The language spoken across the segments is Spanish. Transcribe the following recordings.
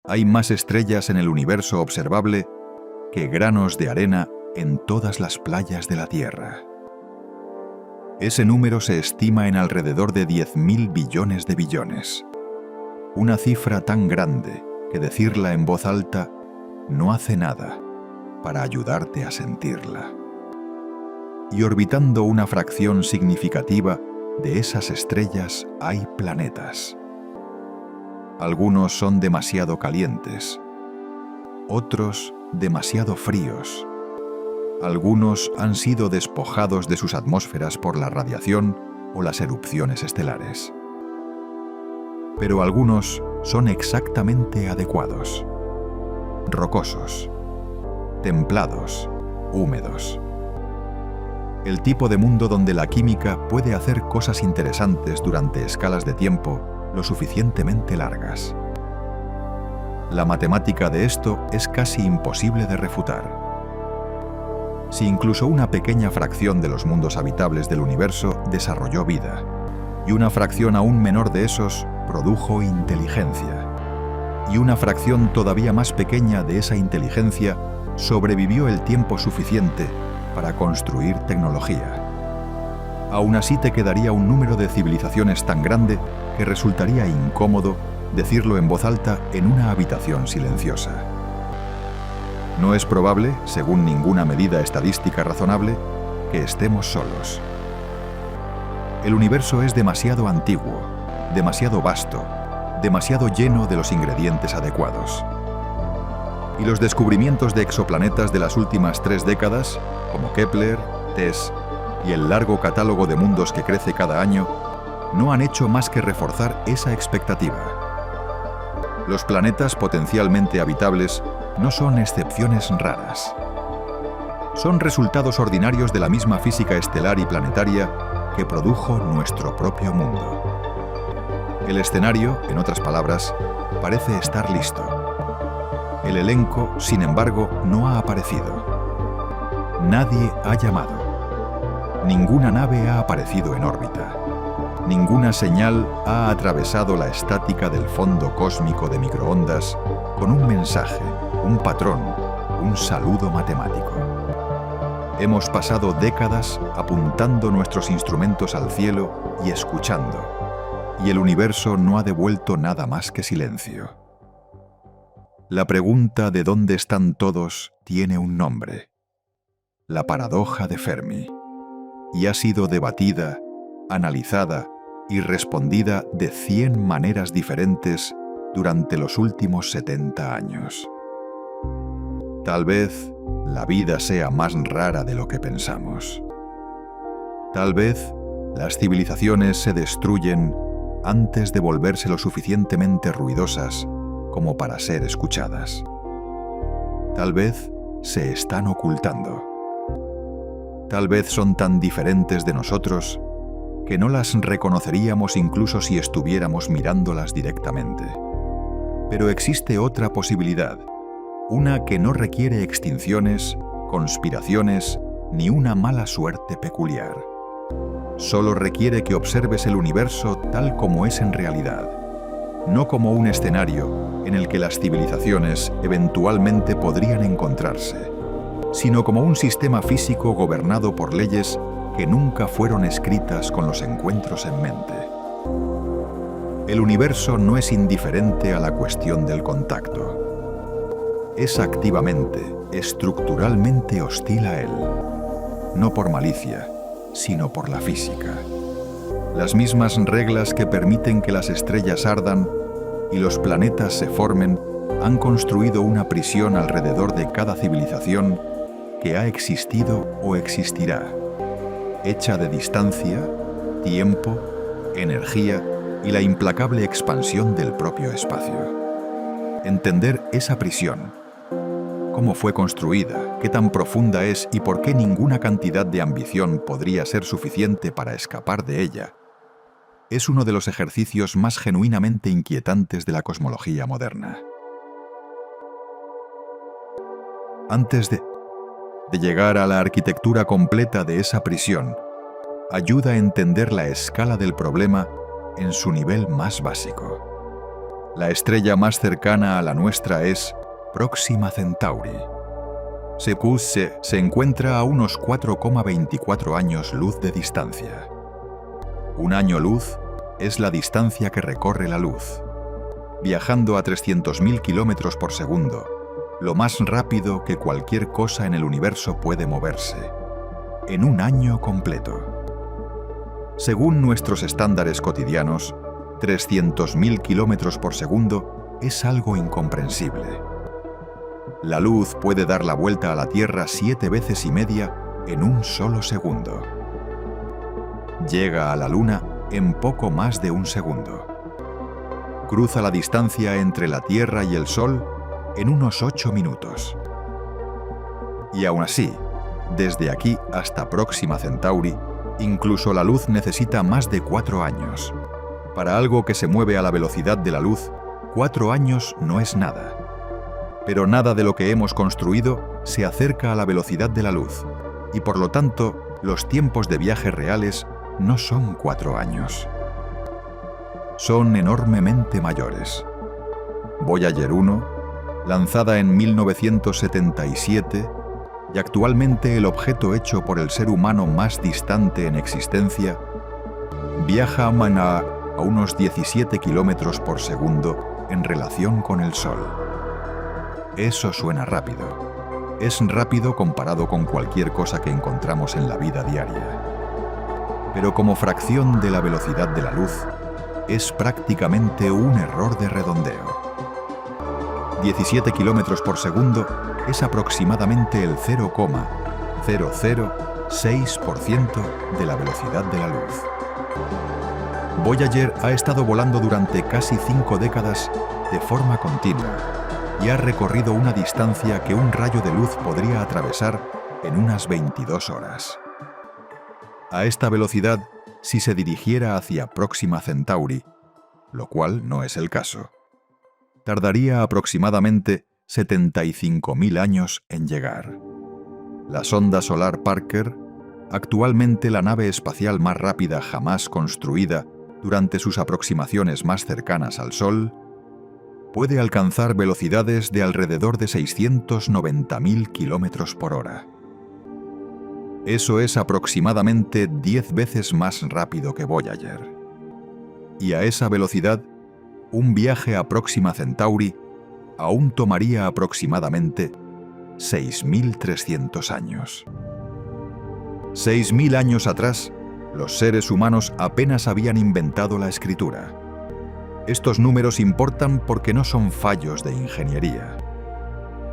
Hay más estrellas en el universo observable que granos de arena en todas las playas de la Tierra. Ese número se estima en alrededor de 10.000 billones de billones. Una cifra tan grande que decirla en voz alta no hace nada para ayudarte a sentirla. Y orbitando una fracción significativa de esas estrellas hay planetas. Algunos son demasiado calientes, otros demasiado fríos. Algunos han sido despojados de sus atmósferas por la radiación o las erupciones estelares. Pero algunos son exactamente adecuados. Rocosos, templados, húmedos. El tipo de mundo donde la química puede hacer cosas interesantes durante escalas de tiempo lo suficientemente largas. La matemática de esto es casi imposible de refutar. Si incluso una pequeña fracción de los mundos habitables del universo desarrolló vida, y una fracción aún menor de esos produjo inteligencia, y una fracción todavía más pequeña de esa inteligencia sobrevivió el tiempo suficiente para construir tecnología, aún así te quedaría un número de civilizaciones tan grande que resultaría incómodo decirlo en voz alta en una habitación silenciosa. No es probable, según ninguna medida estadística razonable, que estemos solos. El universo es demasiado antiguo, demasiado vasto, demasiado lleno de los ingredientes adecuados. Y los descubrimientos de exoplanetas de las últimas 3 décadas, como Kepler, TESS y el largo catálogo de mundos que crece cada año, no han hecho más que reforzar esa expectativa. Los planetas potencialmente habitables no son excepciones raras. Son resultados ordinarios de la misma física estelar y planetaria que produjo nuestro propio mundo. El escenario, en otras palabras, parece estar listo. El elenco, sin embargo, no ha aparecido. Nadie ha llamado. Ninguna nave ha aparecido en órbita. Ninguna señal ha atravesado la estática del fondo cósmico de microondas con un mensaje, un patrón, un saludo matemático. Hemos pasado décadas apuntando nuestros instrumentos al cielo y escuchando, y el universo no ha devuelto nada más que silencio. La pregunta de dónde están todos tiene un nombre: la paradoja de Fermi, y ha sido debatida, analizada y respondida de 100 maneras diferentes durante los últimos 70 años. Tal vez la vida sea más rara de lo que pensamos. Tal vez las civilizaciones se destruyen antes de volverse lo suficientemente ruidosas como para ser escuchadas. Tal vez se están ocultando. Tal vez son tan diferentes de nosotros que no las reconoceríamos incluso si estuviéramos mirándolas directamente. Pero existe otra posibilidad, una que no requiere extinciones, conspiraciones ni una mala suerte peculiar. Solo requiere que observes el universo tal como es en realidad, no como un escenario en el que las civilizaciones eventualmente podrían encontrarse, sino como un sistema físico gobernado por leyes que nunca fueron escritas con los encuentros en mente. El universo no es indiferente a la cuestión del contacto. Es activamente, estructuralmente hostil a él, no por malicia, sino por la física. Las mismas reglas que permiten que las estrellas ardan y los planetas se formen han construido una prisión alrededor de cada civilización que ha existido o existirá, hecha de distancia, tiempo, energía y la implacable expansión del propio espacio. Entender esa prisión, cómo fue construida, qué tan profunda es y por qué ninguna cantidad de ambición podría ser suficiente para escapar de ella, es uno de los ejercicios más genuinamente inquietantes de la cosmología moderna. Antes de llegar a la arquitectura completa de esa prisión, ayuda a entender la escala del problema en su nivel más básico. La estrella más cercana a la nuestra es Próxima Centauri. Se encuentra a unos 4,24 años luz de distancia. Un año luz es la distancia que recorre la luz, viajando a 300.000 kilómetros por segundo, lo más rápido que cualquier cosa en el universo puede moverse, en un año completo. Según nuestros estándares cotidianos, 300.000 kilómetros por segundo es algo incomprensible. La luz puede dar la vuelta a la Tierra 7 veces y media en un solo segundo. Llega a la Luna en poco más de un segundo. Cruza la distancia entre la Tierra y el Sol en unos 8 minutos. Y aún así, desde aquí hasta Próxima Centauri, incluso la luz necesita más de 4 años. Para algo que se mueve a la velocidad de la luz, 4 años no es nada. Pero nada de lo que hemos construido se acerca a la velocidad de la luz, y por lo tanto, los tiempos de viaje reales no son 4 años. Son enormemente mayores. Voyager 1, lanzada en 1977, y actualmente el objeto hecho por el ser humano más distante en existencia, viaja a unos 17 kilómetros por segundo en relación con el Sol. Eso suena rápido. Es rápido comparado con cualquier cosa que encontramos en la vida diaria. Pero como fracción de la velocidad de la luz, es prácticamente un error de redondeo. 17 kilómetros por segundo es aproximadamente el 0,006% de la velocidad de la luz. Voyager ha estado volando durante casi 5 décadas de forma continua y ha recorrido una distancia que un rayo de luz podría atravesar en unas 22 horas. A esta velocidad, si se dirigiera hacia Próxima Centauri, lo cual no es el caso, tardaría aproximadamente 75.000 años en llegar. La sonda solar Parker, actualmente la nave espacial más rápida jamás construida durante sus aproximaciones más cercanas al Sol, puede alcanzar velocidades de alrededor de 690.000 kilómetros por hora. Eso es aproximadamente 10 veces más rápido que Voyager. Y a esa velocidad, un viaje a Próxima Centauri aún tomaría aproximadamente 6.300 años. 6.000 años atrás, los seres humanos apenas habían inventado la escritura. Estos números importan porque no son fallos de ingeniería.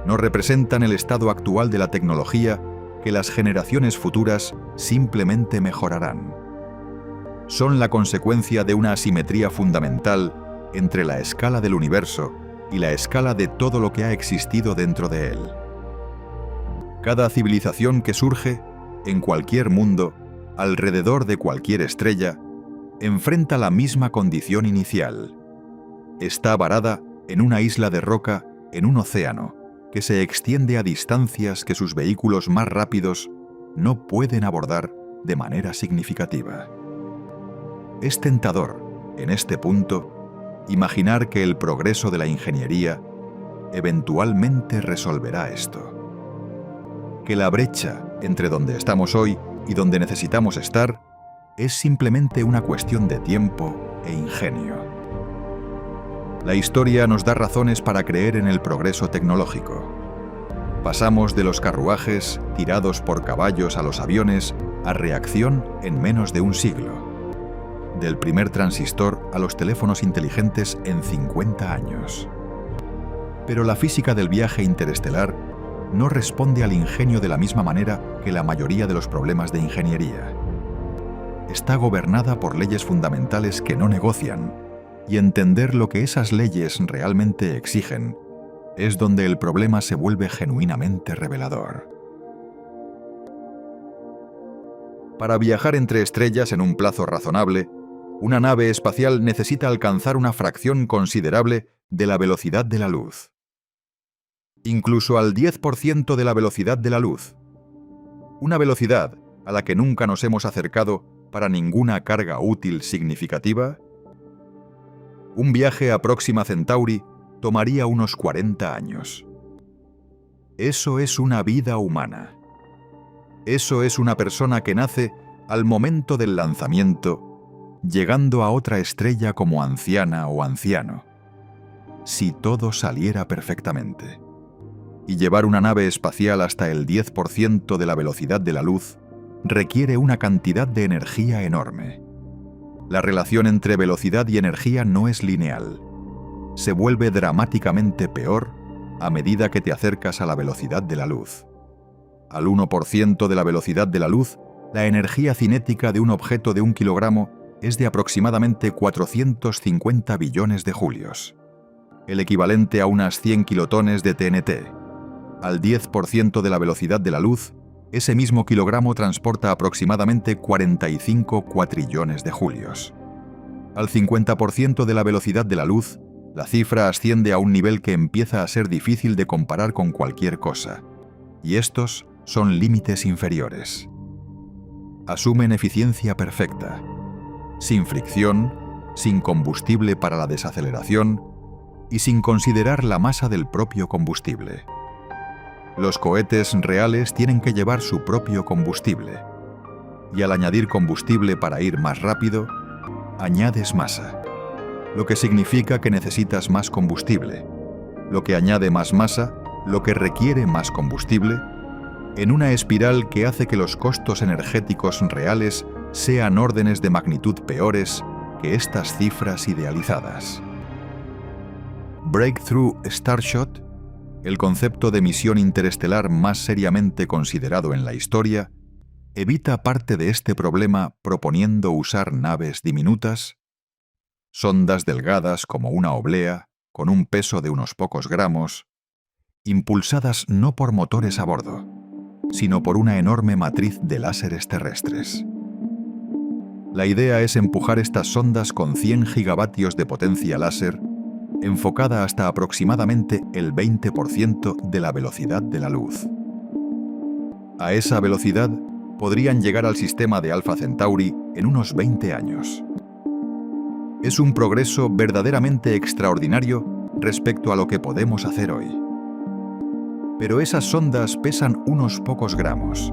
No representan el estado actual de la tecnología que las generaciones futuras simplemente mejorarán. Son la consecuencia de una asimetría fundamental entre la escala del universo y la escala de todo lo que ha existido dentro de él. Cada civilización que surge, en cualquier mundo, alrededor de cualquier estrella, enfrenta la misma condición inicial. Está varada en una isla de roca en un océano que se extiende a distancias que sus vehículos más rápidos no pueden abordar de manera significativa. Es tentador, en este punto, imaginar que el progreso de la ingeniería eventualmente resolverá esto. Que la brecha entre donde estamos hoy y donde necesitamos estar es simplemente una cuestión de tiempo e ingenio. La historia nos da razones para creer en el progreso tecnológico. Pasamos de los carruajes tirados por caballos a los aviones a reacción en menos de un siglo. Del primer transistor a los teléfonos inteligentes en 50 años. Pero la física del viaje interestelar no responde al ingenio de la misma manera que la mayoría de los problemas de ingeniería. Está gobernada por leyes fundamentales que no negocian, y entender lo que esas leyes realmente exigen es donde el problema se vuelve genuinamente revelador. Para viajar entre estrellas en un plazo razonable, una nave espacial necesita alcanzar una fracción considerable de la velocidad de la luz. Incluso al 10% de la velocidad de la luz. Una velocidad a la que nunca nos hemos acercado para ninguna carga útil significativa. Un viaje a Próxima Centauri tomaría unos 40 años. Eso es una vida humana. Eso es una persona que nace al momento del lanzamiento, llegando a otra estrella como anciana o anciano. Si todo saliera perfectamente. Y llevar una nave espacial hasta el 10% de la velocidad de la luz requiere una cantidad de energía enorme. La relación entre velocidad y energía no es lineal. Se vuelve dramáticamente peor a medida que te acercas a la velocidad de la luz. Al 1% de la velocidad de la luz, la energía cinética de un objeto de 1 kilogramo es de aproximadamente 450 billones de julios, el equivalente a unas 100 kilotones de TNT. Al 10% de la velocidad de la luz, ese mismo kilogramo transporta aproximadamente 45 cuatrillones de julios. Al 50% de la velocidad de la luz, la cifra asciende a un nivel que empieza a ser difícil de comparar con cualquier cosa, y estos son límites inferiores. Asumen eficiencia perfecta, sin fricción, sin combustible para la desaceleración y sin considerar la masa del propio combustible. Los cohetes reales tienen que llevar su propio combustible, y al añadir combustible para ir más rápido, añades masa, lo que significa que necesitas más combustible, lo que añade más masa, lo que requiere más combustible, en una espiral que hace que los costos energéticos reales sean órdenes de magnitud peores que estas cifras idealizadas. Breakthrough Starshot, el concepto de misión interestelar más seriamente considerado en la historia, evita parte de este problema proponiendo usar naves diminutas, sondas delgadas como una oblea, con un peso de unos pocos gramos, impulsadas no por motores a bordo, sino por una enorme matriz de láseres terrestres. La idea es empujar estas sondas con 100 gigavatios de potencia láser, enfocada hasta aproximadamente el 20% de la velocidad de la luz. A esa velocidad podrían llegar al sistema de Alpha Centauri en unos 20 años. Es un progreso verdaderamente extraordinario respecto a lo que podemos hacer hoy. Pero esas sondas pesan unos pocos gramos.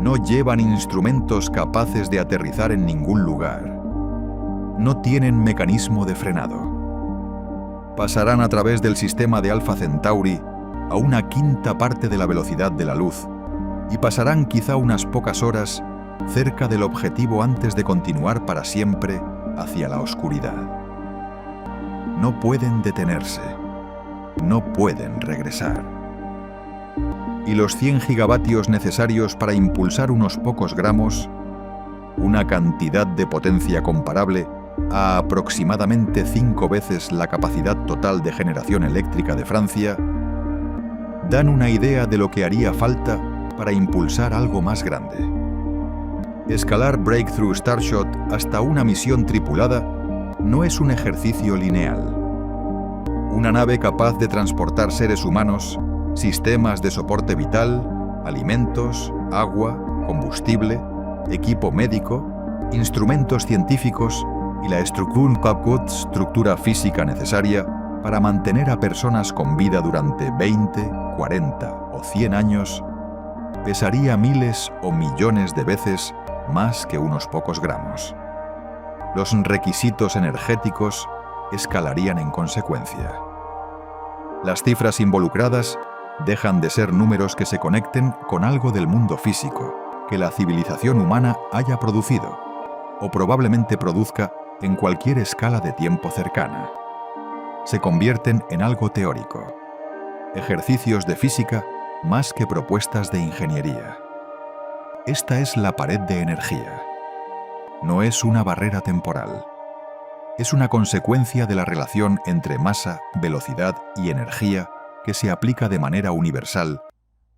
No llevan instrumentos capaces de aterrizar en ningún lugar. No tienen mecanismo de frenado. Pasarán a través del sistema de Alpha Centauri a una quinta parte de la velocidad de la luz y pasarán quizá unas pocas horas cerca del objetivo antes de continuar para siempre hacia la oscuridad. No pueden detenerse. No pueden regresar. Y los 100 gigavatios necesarios para impulsar unos pocos gramos, una cantidad de potencia comparable a aproximadamente 5 veces la capacidad total de generación eléctrica de Francia, dan una idea de lo que haría falta para impulsar algo más grande. Escalar Breakthrough Starshot hasta una misión tripulada no es un ejercicio lineal. Una nave capaz de transportar seres humanos, sistemas de soporte vital, alimentos, agua, combustible, equipo médico, instrumentos científicos y la estructura física necesaria para mantener a personas con vida durante 20, 40 o 100 años, pesaría miles o millones de veces más que unos pocos gramos. Los requisitos energéticos escalarían en consecuencia. Las cifras involucradas dejan de ser números que se conecten con algo del mundo físico que la civilización humana haya producido o probablemente produzca en cualquier escala de tiempo cercana. Se convierten en algo teórico, ejercicios de física más que propuestas de ingeniería. Esta es la pared de energía. No es una barrera temporal. Es una consecuencia de la relación entre masa, velocidad y energía que se aplica de manera universal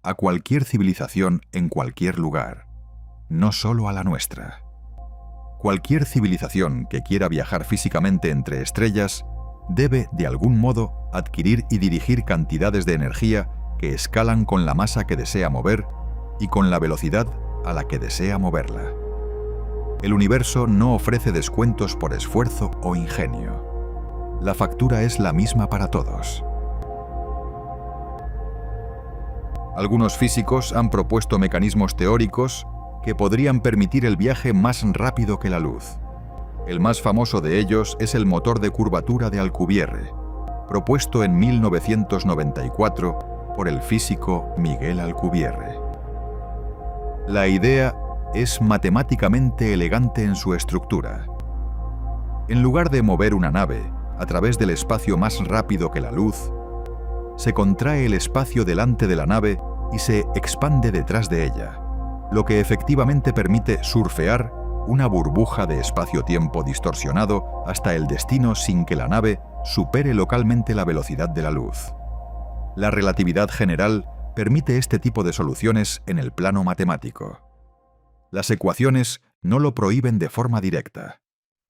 a cualquier civilización en cualquier lugar, no solo a la nuestra. Cualquier civilización que quiera viajar físicamente entre estrellas debe, de algún modo, adquirir y dirigir cantidades de energía que escalan con la masa que desea mover y con la velocidad a la que desea moverla. El universo no ofrece descuentos por esfuerzo o ingenio. la factura es la misma para todos. Algunos físicos han propuesto mecanismos teóricos que podrían permitir el viaje más rápido que la luz. El más famoso de ellos es el motor de curvatura de Alcubierre, propuesto en 1994 por el físico Miguel Alcubierre. La idea es matemáticamente elegante en su estructura. En lugar de mover una nave a través del espacio más rápido que la luz, se contrae el espacio delante de la nave y se expande detrás de ella, lo que efectivamente permite surfear una burbuja de espacio-tiempo distorsionado hasta el destino sin que la nave supere localmente la velocidad de la luz. La relatividad general permite este tipo de soluciones en el plano matemático. Las ecuaciones no lo prohíben de forma directa,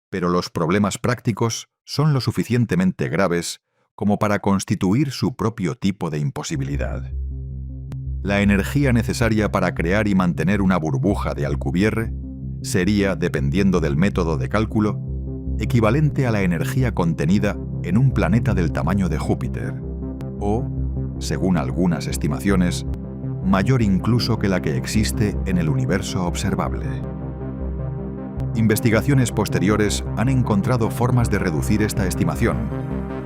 pero los problemas prácticos son lo suficientemente graves como para constituir su propio tipo de imposibilidad. La energía necesaria para crear y mantener una burbuja de Alcubierre sería, dependiendo del método de cálculo, equivalente a la energía contenida en un planeta del tamaño de Júpiter, o, según algunas estimaciones, mayor incluso que la que existe en el universo observable. Investigaciones posteriores han encontrado formas de reducir esta estimación,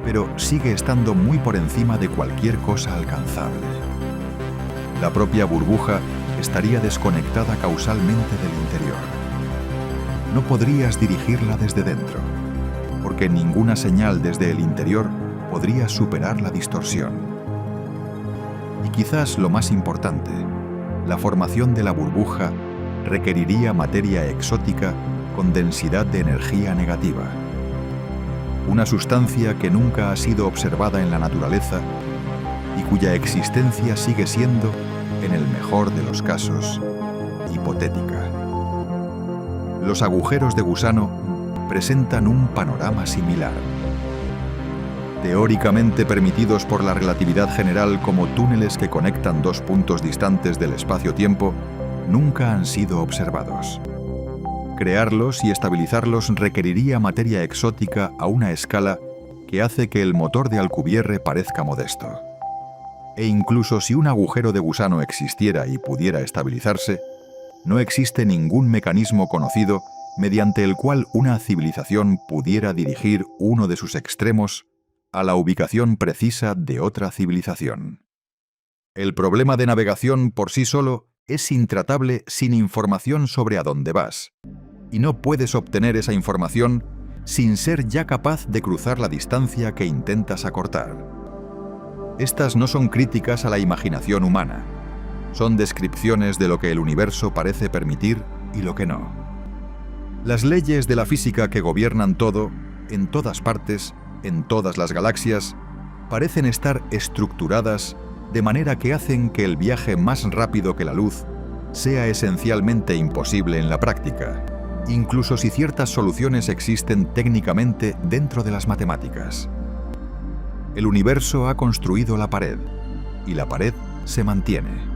pero sigue estando muy por encima de cualquier cosa alcanzable. La propia burbuja estaría desconectada causalmente del interior. No podrías dirigirla desde dentro, porque ninguna señal desde el interior podría superar la distorsión. Y quizás lo más importante, la formación de la burbuja requeriría materia exótica con densidad de energía negativa. Una sustancia que nunca ha sido observada en la naturaleza y cuya existencia sigue siendo, en el mejor de los casos, hipotética. Los agujeros de gusano presentan un panorama similar. Teóricamente permitidos por la relatividad general como túneles que conectan dos puntos distantes del espacio-tiempo, nunca han sido observados. Crearlos y estabilizarlos requeriría materia exótica a una escala que hace que el motor de Alcubierre parezca modesto. E incluso si un agujero de gusano existiera y pudiera estabilizarse, no existe ningún mecanismo conocido mediante el cual una civilización pudiera dirigir uno de sus extremos a la ubicación precisa de otra civilización. El problema de navegación por sí solo es intratable sin información sobre a dónde vas, y no puedes obtener esa información sin ser ya capaz de cruzar la distancia que intentas acortar. Estas no son críticas a la imaginación humana, son descripciones de lo que el universo parece permitir y lo que no. Las leyes de la física que gobiernan todo, en todas partes, en todas las galaxias, parecen estar estructuradas de manera que hacen que el viaje más rápido que la luz sea esencialmente imposible en la práctica, incluso si ciertas soluciones existen técnicamente dentro de las matemáticas. El universo ha construido la pared, y la pared se mantiene.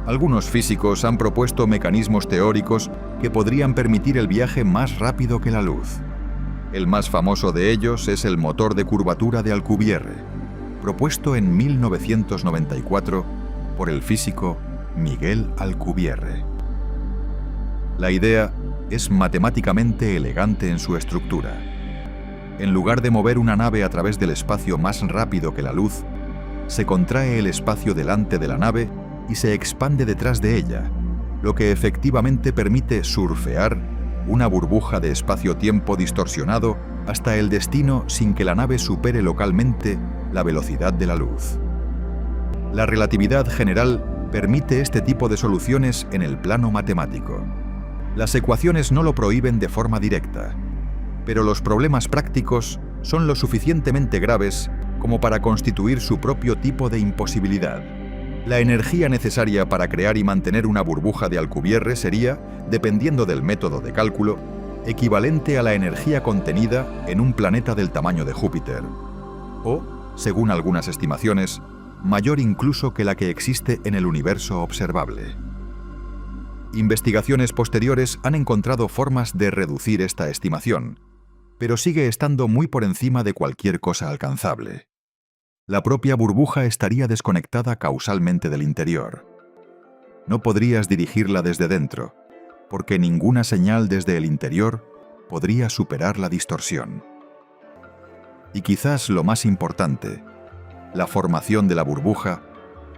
Algunos físicos han propuesto mecanismos teóricos que podrían permitir el viaje más rápido que la luz. El más famoso de ellos es el motor de curvatura de Alcubierre, propuesto en 1994 por el físico Miguel Alcubierre. La idea es matemáticamente elegante en su estructura. En lugar de mover una nave a través del espacio más rápido que la luz, se contrae el espacio delante de la nave y se expande detrás de ella, lo que efectivamente permite surfear una burbuja de espacio-tiempo distorsionado hasta el destino sin que la nave supere localmente la velocidad de la luz. La relatividad general permite este tipo de soluciones en el plano matemático. Las ecuaciones no lo prohíben de forma directa, pero los problemas prácticos son lo suficientemente graves como para constituir su propio tipo de imposibilidad. La energía necesaria para crear y mantener una burbuja de Alcubierre sería, dependiendo del método de cálculo, equivalente a la energía contenida en un planeta del tamaño de Júpiter, o, según algunas estimaciones, mayor incluso que la que existe en el universo observable. Investigaciones posteriores han encontrado formas de reducir esta estimación, pero sigue estando muy por encima de cualquier cosa alcanzable. La propia burbuja estaría desconectada causalmente del interior. No podrías dirigirla desde dentro, porque ninguna señal desde el interior podría superar la distorsión. Y quizás lo más importante, la formación de la burbuja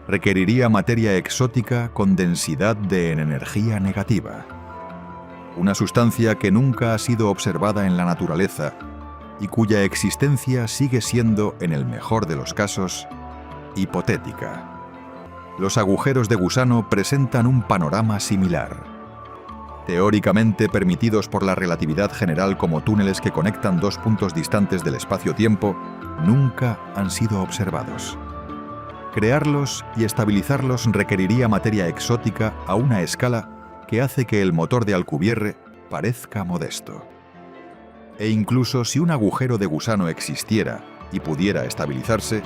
requeriría materia exótica con densidad de energía negativa. Una sustancia que nunca ha sido observada en la naturaleza y cuya existencia sigue siendo, en el mejor de los casos, hipotética. Los agujeros de gusano presentan un panorama similar. Teóricamente permitidos por la relatividad general como túneles que conectan dos puntos distantes del espacio-tiempo, nunca han sido observados. Crearlos y estabilizarlos requeriría materia exótica a una escala que hace que el motor de Alcubierre parezca modesto. E incluso si un agujero de gusano existiera y pudiera estabilizarse,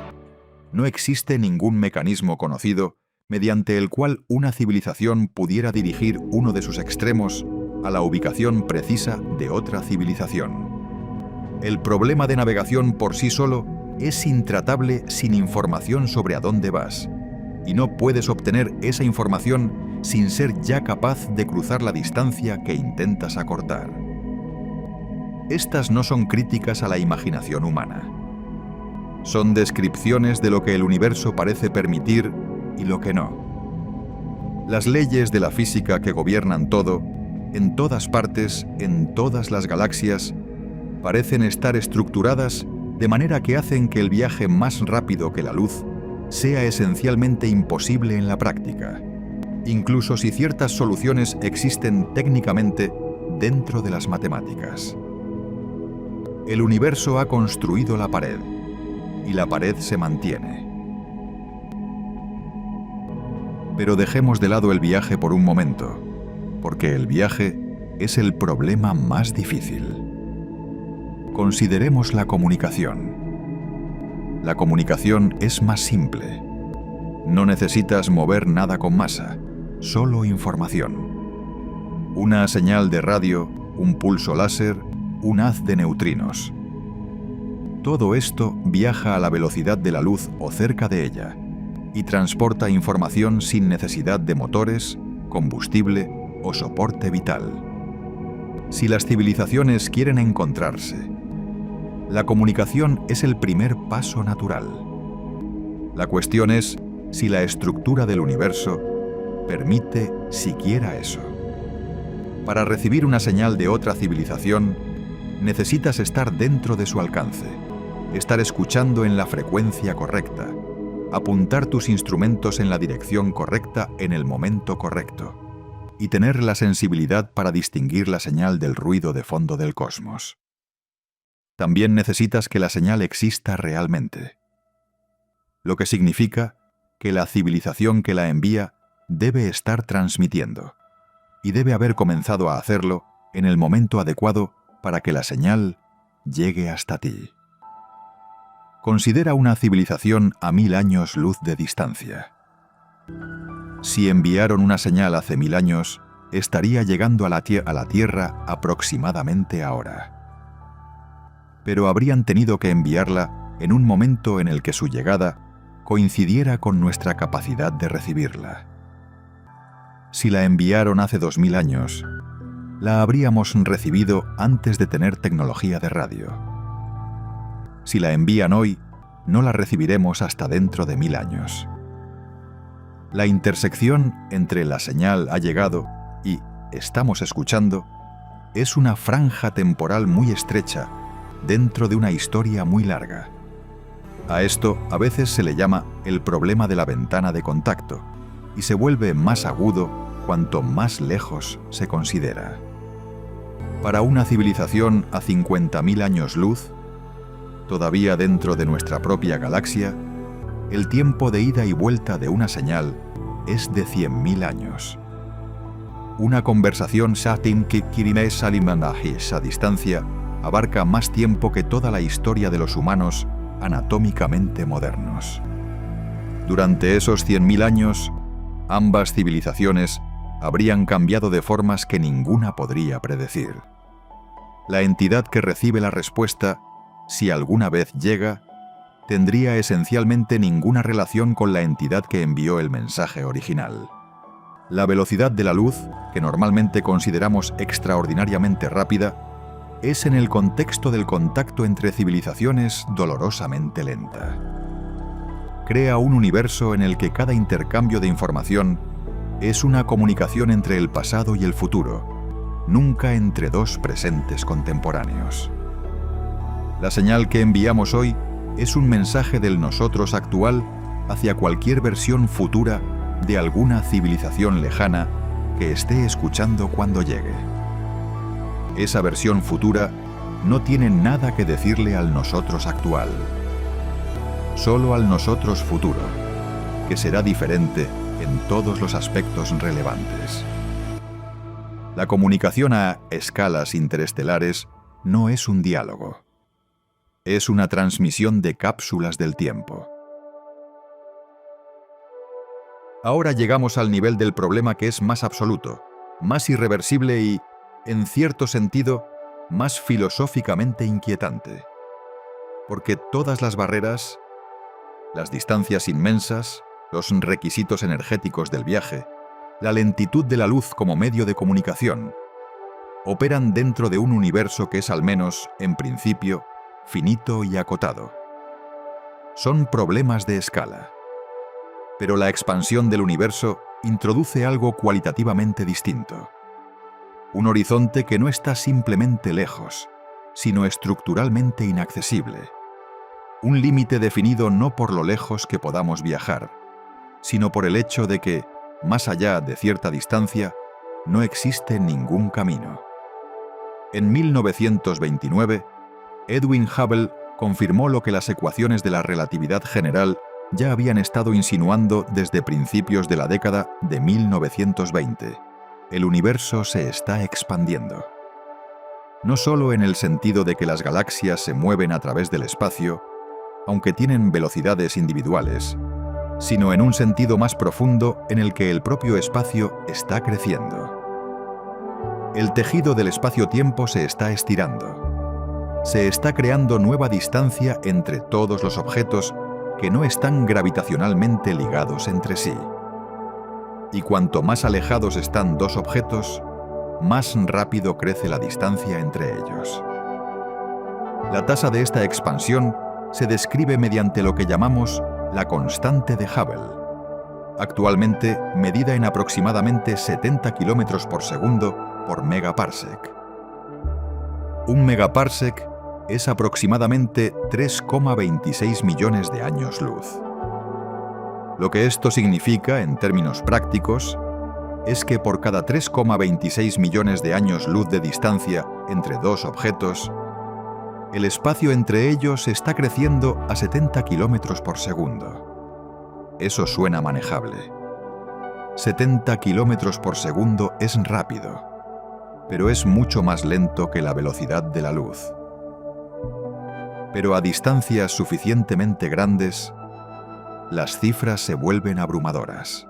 no existe ningún mecanismo conocido mediante el cual una civilización pudiera dirigir uno de sus extremos a la ubicación precisa de otra civilización. El problema de navegación por sí solo es intratable sin información sobre a dónde vas, y no puedes obtener esa información sin ser ya capaz de cruzar la distancia que intentas acortar. Estas no son críticas a la imaginación humana. Son descripciones de lo que el universo parece permitir y lo que no. Las leyes de la física que gobiernan todo, en todas partes, en todas las galaxias, parecen estar estructuradas de manera que hacen que el viaje más rápido que la luz sea esencialmente imposible en la práctica, incluso si ciertas soluciones existen técnicamente dentro de las matemáticas. El universo ha construido la pared, y la pared se mantiene. Pero dejemos de lado el viaje por un momento, porque el viaje es el problema más difícil. Consideremos la comunicación. La comunicación es más simple. No necesitas mover nada con masa, solo información. Una señal de radio, un pulso láser, un haz de neutrinos. Todo esto viaja a la velocidad de la luz o cerca de ella y transporta información sin necesidad de motores, combustible o soporte vital. Si las civilizaciones quieren encontrarse, la comunicación es el primer paso natural. La cuestión es si la estructura del universo permite siquiera eso. Para recibir una señal de otra civilización, necesitas estar dentro de su alcance, estar escuchando en la frecuencia correcta, apuntar tus instrumentos en la dirección correcta en el momento correcto, y tener la sensibilidad para distinguir la señal del ruido de fondo del cosmos. También necesitas que la señal exista realmente, lo que significa que la civilización que la envía debe estar transmitiendo, y debe haber comenzado a hacerlo en el momento adecuado para que la señal llegue hasta ti. Considera una civilización a 1000 años luz de distancia. Si enviaron una señal hace 1000 años, estaría llegando a la Tierra aproximadamente ahora. Pero habrían tenido que enviarla en un momento en el que su llegada coincidiera con nuestra capacidad de recibirla. Si la enviaron hace 2000 años, la habríamos recibido antes de tener tecnología de radio. Si la envían hoy, no la recibiremos hasta dentro de 1000 años. La intersección entre la señal ha llegado y estamos escuchando es una franja temporal muy estrecha dentro de una historia muy larga. A esto a veces se le llama el problema de la ventana de contacto y se vuelve más agudo cuanto más lejos se considera. Para una civilización a 50.000 años luz, todavía dentro de nuestra propia galaxia, el tiempo de ida y vuelta de una señal es de 100.000 años. Una conversación a distancia abarca más tiempo que toda la historia de los humanos anatómicamente modernos. Durante esos 100.000 años, ambas civilizaciones habrían cambiado de formas que ninguna podría predecir. La entidad que recibe la respuesta, si alguna vez llega, tendría esencialmente ninguna relación con la entidad que envió el mensaje original. La velocidad de la luz, que normalmente consideramos extraordinariamente rápida, es en el contexto del contacto entre civilizaciones dolorosamente lenta. Crea un universo en el que cada intercambio de información es una comunicación entre el pasado y el futuro, nunca entre dos presentes contemporáneos. La señal que enviamos hoy es un mensaje del nosotros actual hacia cualquier versión futura de alguna civilización lejana que esté escuchando cuando llegue. Esa versión futura no tiene nada que decirle al nosotros actual, solo al nosotros futuro, que será diferente en todos los aspectos relevantes. La comunicación a escalas interestelares no es un diálogo. Es una transmisión de cápsulas del tiempo. Ahora llegamos al nivel del problema que es más absoluto, más irreversible y, en cierto sentido, más filosóficamente inquietante. Porque todas las barreras, las distancias inmensas, los requisitos energéticos del viaje, la lentitud de la luz como medio de comunicación, operan dentro de un universo que es al menos, en principio, finito y acotado. Son problemas de escala. Pero la expansión del universo introduce algo cualitativamente distinto. Un horizonte que no está simplemente lejos, sino estructuralmente inaccesible. Un límite definido no por lo lejos que podamos viajar, sino por el hecho de que, más allá de cierta distancia, no existe ningún camino. En 1929, Edwin Hubble confirmó lo que las ecuaciones de la relatividad general ya habían estado insinuando desde principios de la década de 1920. El universo se está expandiendo. No solo en el sentido de que las galaxias se mueven a través del espacio, aunque tienen velocidades individuales, sino en un sentido más profundo en el que el propio espacio está creciendo. El tejido del espacio-tiempo se está estirando. Se está creando nueva distancia entre todos los objetos que no están gravitacionalmente ligados entre sí. Y cuanto más alejados están dos objetos, más rápido crece la distancia entre ellos. La tasa de esta expansión se describe mediante lo que llamamos la constante de Hubble, actualmente medida en aproximadamente 70 km por segundo por megaparsec. Un megaparsec es aproximadamente 3,26 millones de años luz. Lo que esto significa en términos prácticos es que por cada 3,26 millones de años luz de distancia entre dos objetos, el espacio entre ellos está creciendo a 70 kilómetros por segundo. Eso suena manejable. 70 kilómetros por segundo es rápido, pero es mucho más lento que la velocidad de la luz. Pero a distancias suficientemente grandes, las cifras se vuelven abrumadoras.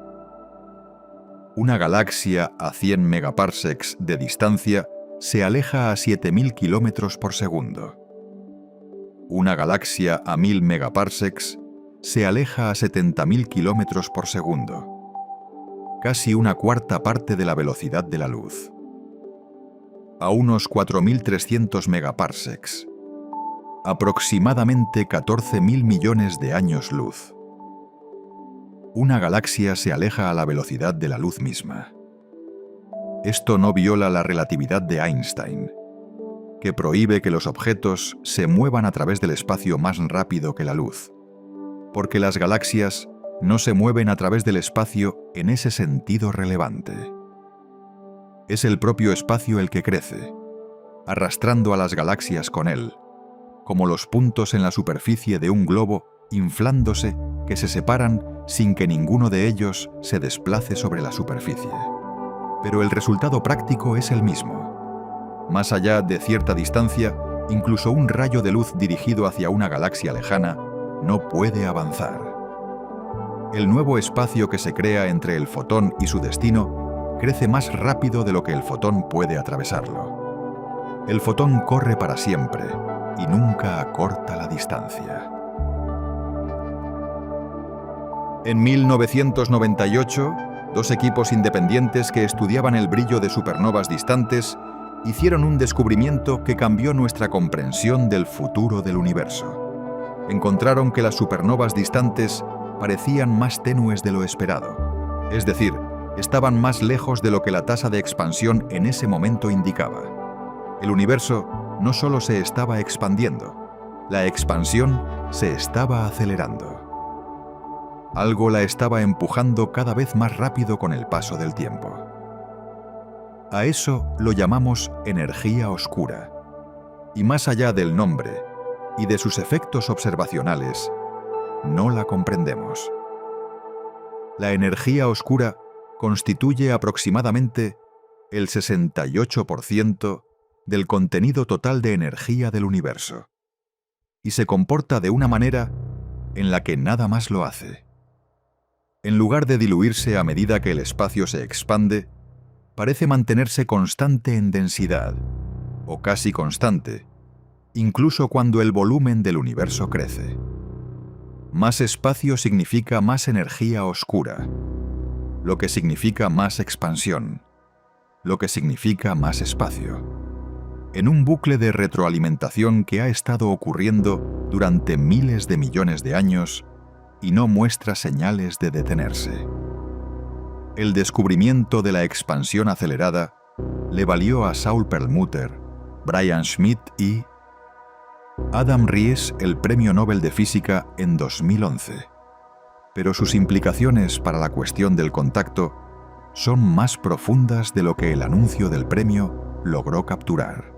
Una galaxia a 100 megaparsecs de distancia se aleja a 7.000 kilómetros por segundo. Una galaxia a 1.000 megaparsecs se aleja a 70.000 kilómetros por segundo, casi una cuarta parte de la velocidad de la luz. A unos 4.300 megaparsecs, aproximadamente 14.000 millones de años luz. Una galaxia se aleja a la velocidad de la luz misma. Esto no viola la relatividad de Einstein, que prohíbe que los objetos se muevan a través del espacio más rápido que la luz, porque las galaxias no se mueven a través del espacio en ese sentido relevante. Es el propio espacio el que crece, arrastrando a las galaxias con él, como los puntos en la superficie de un globo inflándose que se separan sin que ninguno de ellos se desplace sobre la superficie. Pero el resultado práctico es el mismo. Más allá de cierta distancia, incluso un rayo de luz dirigido hacia una galaxia lejana no puede avanzar. El nuevo espacio que se crea entre el fotón y su destino crece más rápido de lo que el fotón puede atravesarlo. El fotón corre para siempre y nunca acorta la distancia. En 1998, dos equipos independientes que estudiaban el brillo de supernovas distantes hicieron un descubrimiento que cambió nuestra comprensión del futuro del universo. Encontraron que las supernovas distantes parecían más tenues de lo esperado. Es decir, estaban más lejos de lo que la tasa de expansión en ese momento indicaba. El universo no solo se estaba expandiendo, la expansión se estaba acelerando. Algo la estaba empujando cada vez más rápido con el paso del tiempo. A eso lo llamamos energía oscura. Y más allá del nombre y de sus efectos observacionales, no la comprendemos. La energía oscura constituye aproximadamente el 68% del contenido total de energía del universo, y se comporta de una manera en la que nada más lo hace. En lugar de diluirse a medida que el espacio se expande, parece mantenerse constante en densidad, o casi constante, incluso cuando el volumen del universo crece. Más espacio significa más energía oscura, lo que significa más expansión, lo que significa más espacio, en un bucle de retroalimentación que ha estado ocurriendo durante miles de millones de años y no muestra señales de detenerse. El descubrimiento de la expansión acelerada le valió a Saul Perlmutter, Brian Schmidt y Adam Ries el Premio Nobel de Física en 2011. Pero sus implicaciones para la cuestión del contacto son más profundas de lo que el anuncio del premio logró capturar.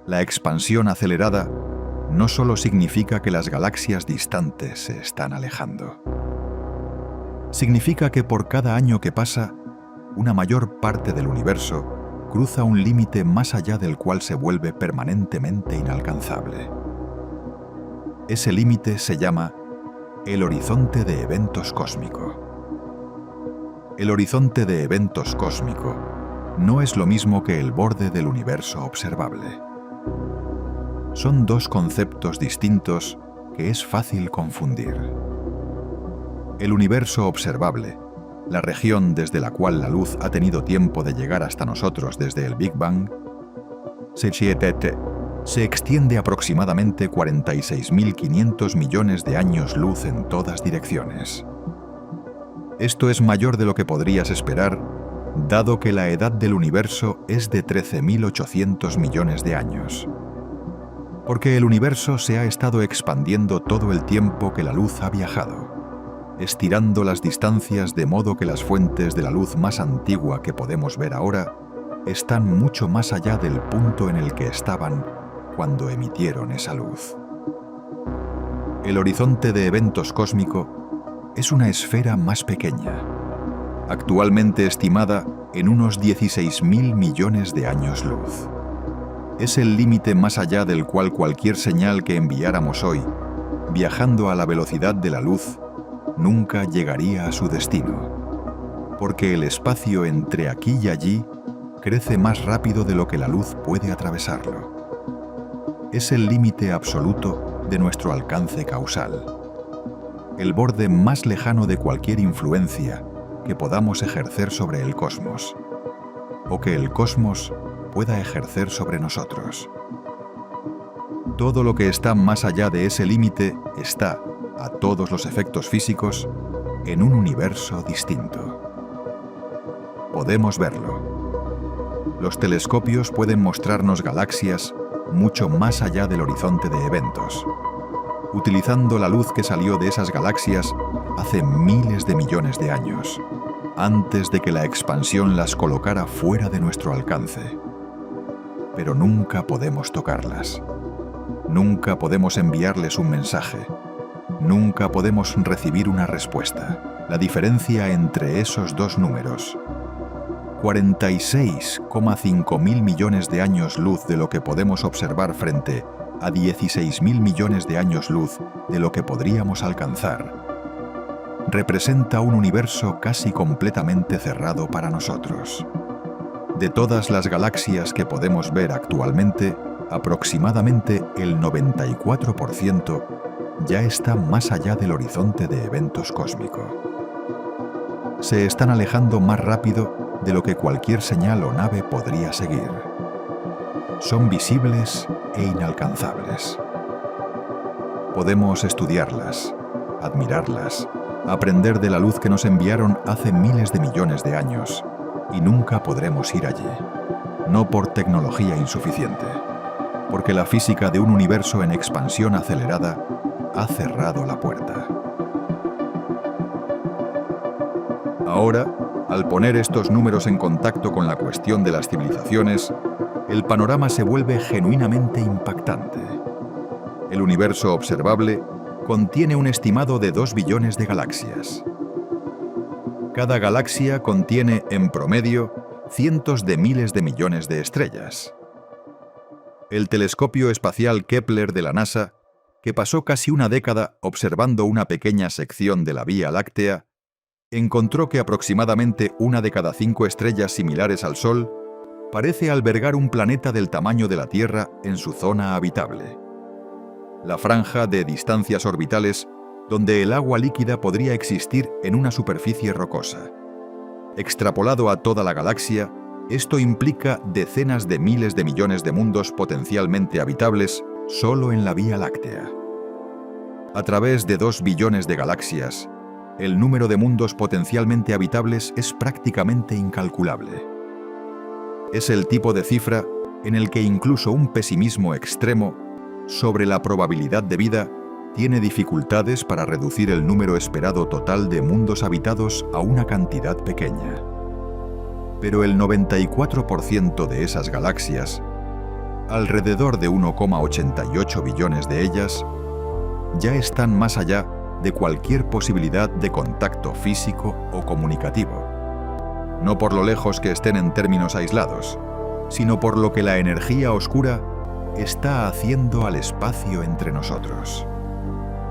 La expansión acelerada no solo significa que las galaxias distantes se están alejando. Significa que por cada año que pasa, una mayor parte del universo cruza un límite más allá del cual se vuelve permanentemente inalcanzable. Ese límite se llama el horizonte de eventos cósmico. El horizonte de eventos cósmico no es lo mismo que el borde del universo observable. Son dos conceptos distintos que es fácil confundir. El universo observable, la región desde la cual la luz ha tenido tiempo de llegar hasta nosotros desde el Big Bang, se extiende aproximadamente 46.500 millones de años luz en todas direcciones. Esto es mayor de lo que podrías esperar, dado que la edad del universo es de 13.800 millones de años. Porque el universo se ha estado expandiendo todo el tiempo que la luz ha viajado, estirando las distancias de modo que las fuentes de la luz más antigua que podemos ver ahora están mucho más allá del punto en el que estaban cuando emitieron esa luz. El horizonte de eventos cósmico es una esfera más pequeña, actualmente estimada en unos 16.000 millones de años luz. Es el límite más allá del cual cualquier señal que enviáramos hoy, viajando a la velocidad de la luz, nunca llegaría a su destino, porque el espacio entre aquí y allí crece más rápido de lo que la luz puede atravesarlo. Es el límite absoluto de nuestro alcance causal, el borde más lejano de cualquier influencia que podamos ejercer sobre el cosmos, o que el cosmos pueda ejercer sobre nosotros. Todo lo que está más allá de ese límite está, a todos los efectos físicos, en un universo distinto. Podemos verlo. Los telescopios pueden mostrarnos galaxias mucho más allá del horizonte de eventos, utilizando la luz que salió de esas galaxias hace miles de millones de años, antes de que la expansión las colocara fuera de nuestro alcance. Pero nunca podemos tocarlas. Nunca podemos enviarles un mensaje. Nunca podemos recibir una respuesta. La diferencia entre esos dos números, 46,5 mil millones de años luz de lo que podemos observar frente a 16.000 millones de años luz de lo que podríamos alcanzar, representa un universo casi completamente cerrado para nosotros. De todas las galaxias que podemos ver actualmente, aproximadamente el 94% ya está más allá del horizonte de eventos cósmico. Se están alejando más rápido de lo que cualquier señal o nave podría seguir. Son visibles e inalcanzables. Podemos estudiarlas, admirarlas, aprender de la luz que nos enviaron hace miles de millones de años, y nunca podremos ir allí, no por tecnología insuficiente, porque la física de un universo en expansión acelerada ha cerrado la puerta. Ahora, al poner estos números en contacto con la cuestión de las civilizaciones, el panorama se vuelve genuinamente impactante. El universo observable contiene un estimado de 2 billones de galaxias. Cada galaxia contiene, en promedio, cientos de miles de millones de estrellas. El telescopio espacial Kepler de la NASA, que pasó casi una década observando una pequeña sección de la Vía Láctea, encontró que aproximadamente 1 de cada 5 estrellas similares al Sol parece albergar un planeta del tamaño de la Tierra en su zona habitable. La franja de distancias orbitales donde el agua líquida podría existir en una superficie rocosa. Extrapolado a toda la galaxia, esto implica decenas de miles de millones de mundos potencialmente habitables solo en la Vía Láctea. A través de 2 billones de galaxias, el número de mundos potencialmente habitables es prácticamente incalculable. Es el tipo de cifra en el que incluso un pesimismo extremo sobre la probabilidad de vida tiene dificultades para reducir el número esperado total de mundos habitados a una cantidad pequeña. Pero el 94% de esas galaxias, alrededor de 1,88 billones de ellas, ya están más allá de cualquier posibilidad de contacto físico o comunicativo. No por lo lejos que estén en términos aislados, sino por lo que la energía oscura está haciendo al espacio entre nosotros.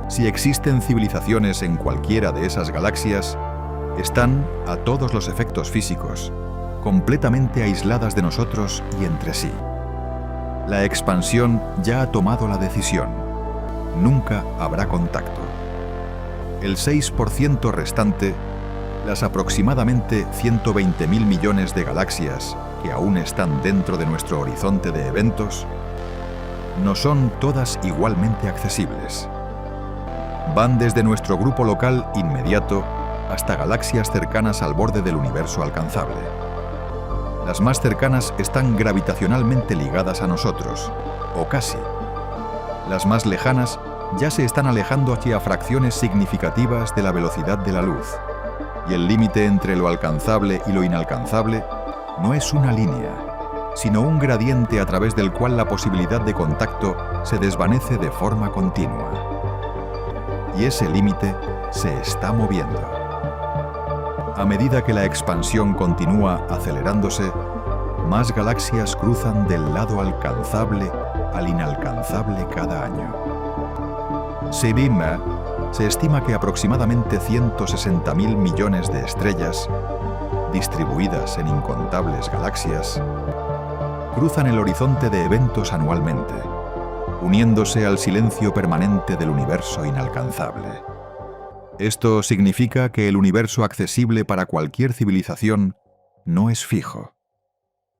Si existen civilizaciones en cualquiera de esas galaxias, están, a todos los efectos físicos, completamente aisladas de nosotros y entre sí. La expansión ya ha tomado la decisión. Nunca habrá contacto. El 6% restante, las aproximadamente 120.000 millones de galaxias que aún están dentro de nuestro horizonte de eventos, no son todas igualmente accesibles. Van desde nuestro grupo local inmediato hasta galaxias cercanas al borde del universo alcanzable. Las más cercanas están gravitacionalmente ligadas a nosotros, o casi. Las más lejanas ya se están alejando hacia fracciones significativas de la velocidad de la luz, y el límite entre lo alcanzable y lo inalcanzable no es una línea, sino un gradiente a través del cual la posibilidad de contacto se desvanece de forma continua. Y ese límite se está moviendo. A medida que la expansión continúa acelerándose, más galaxias cruzan del lado alcanzable al inalcanzable cada año. Se estima que aproximadamente 160.000 millones de estrellas, distribuidas en incontables galaxias, cruzan el horizonte de eventos anualmente, uniéndose al silencio permanente del universo inalcanzable. Esto significa que el universo accesible para cualquier civilización no es fijo.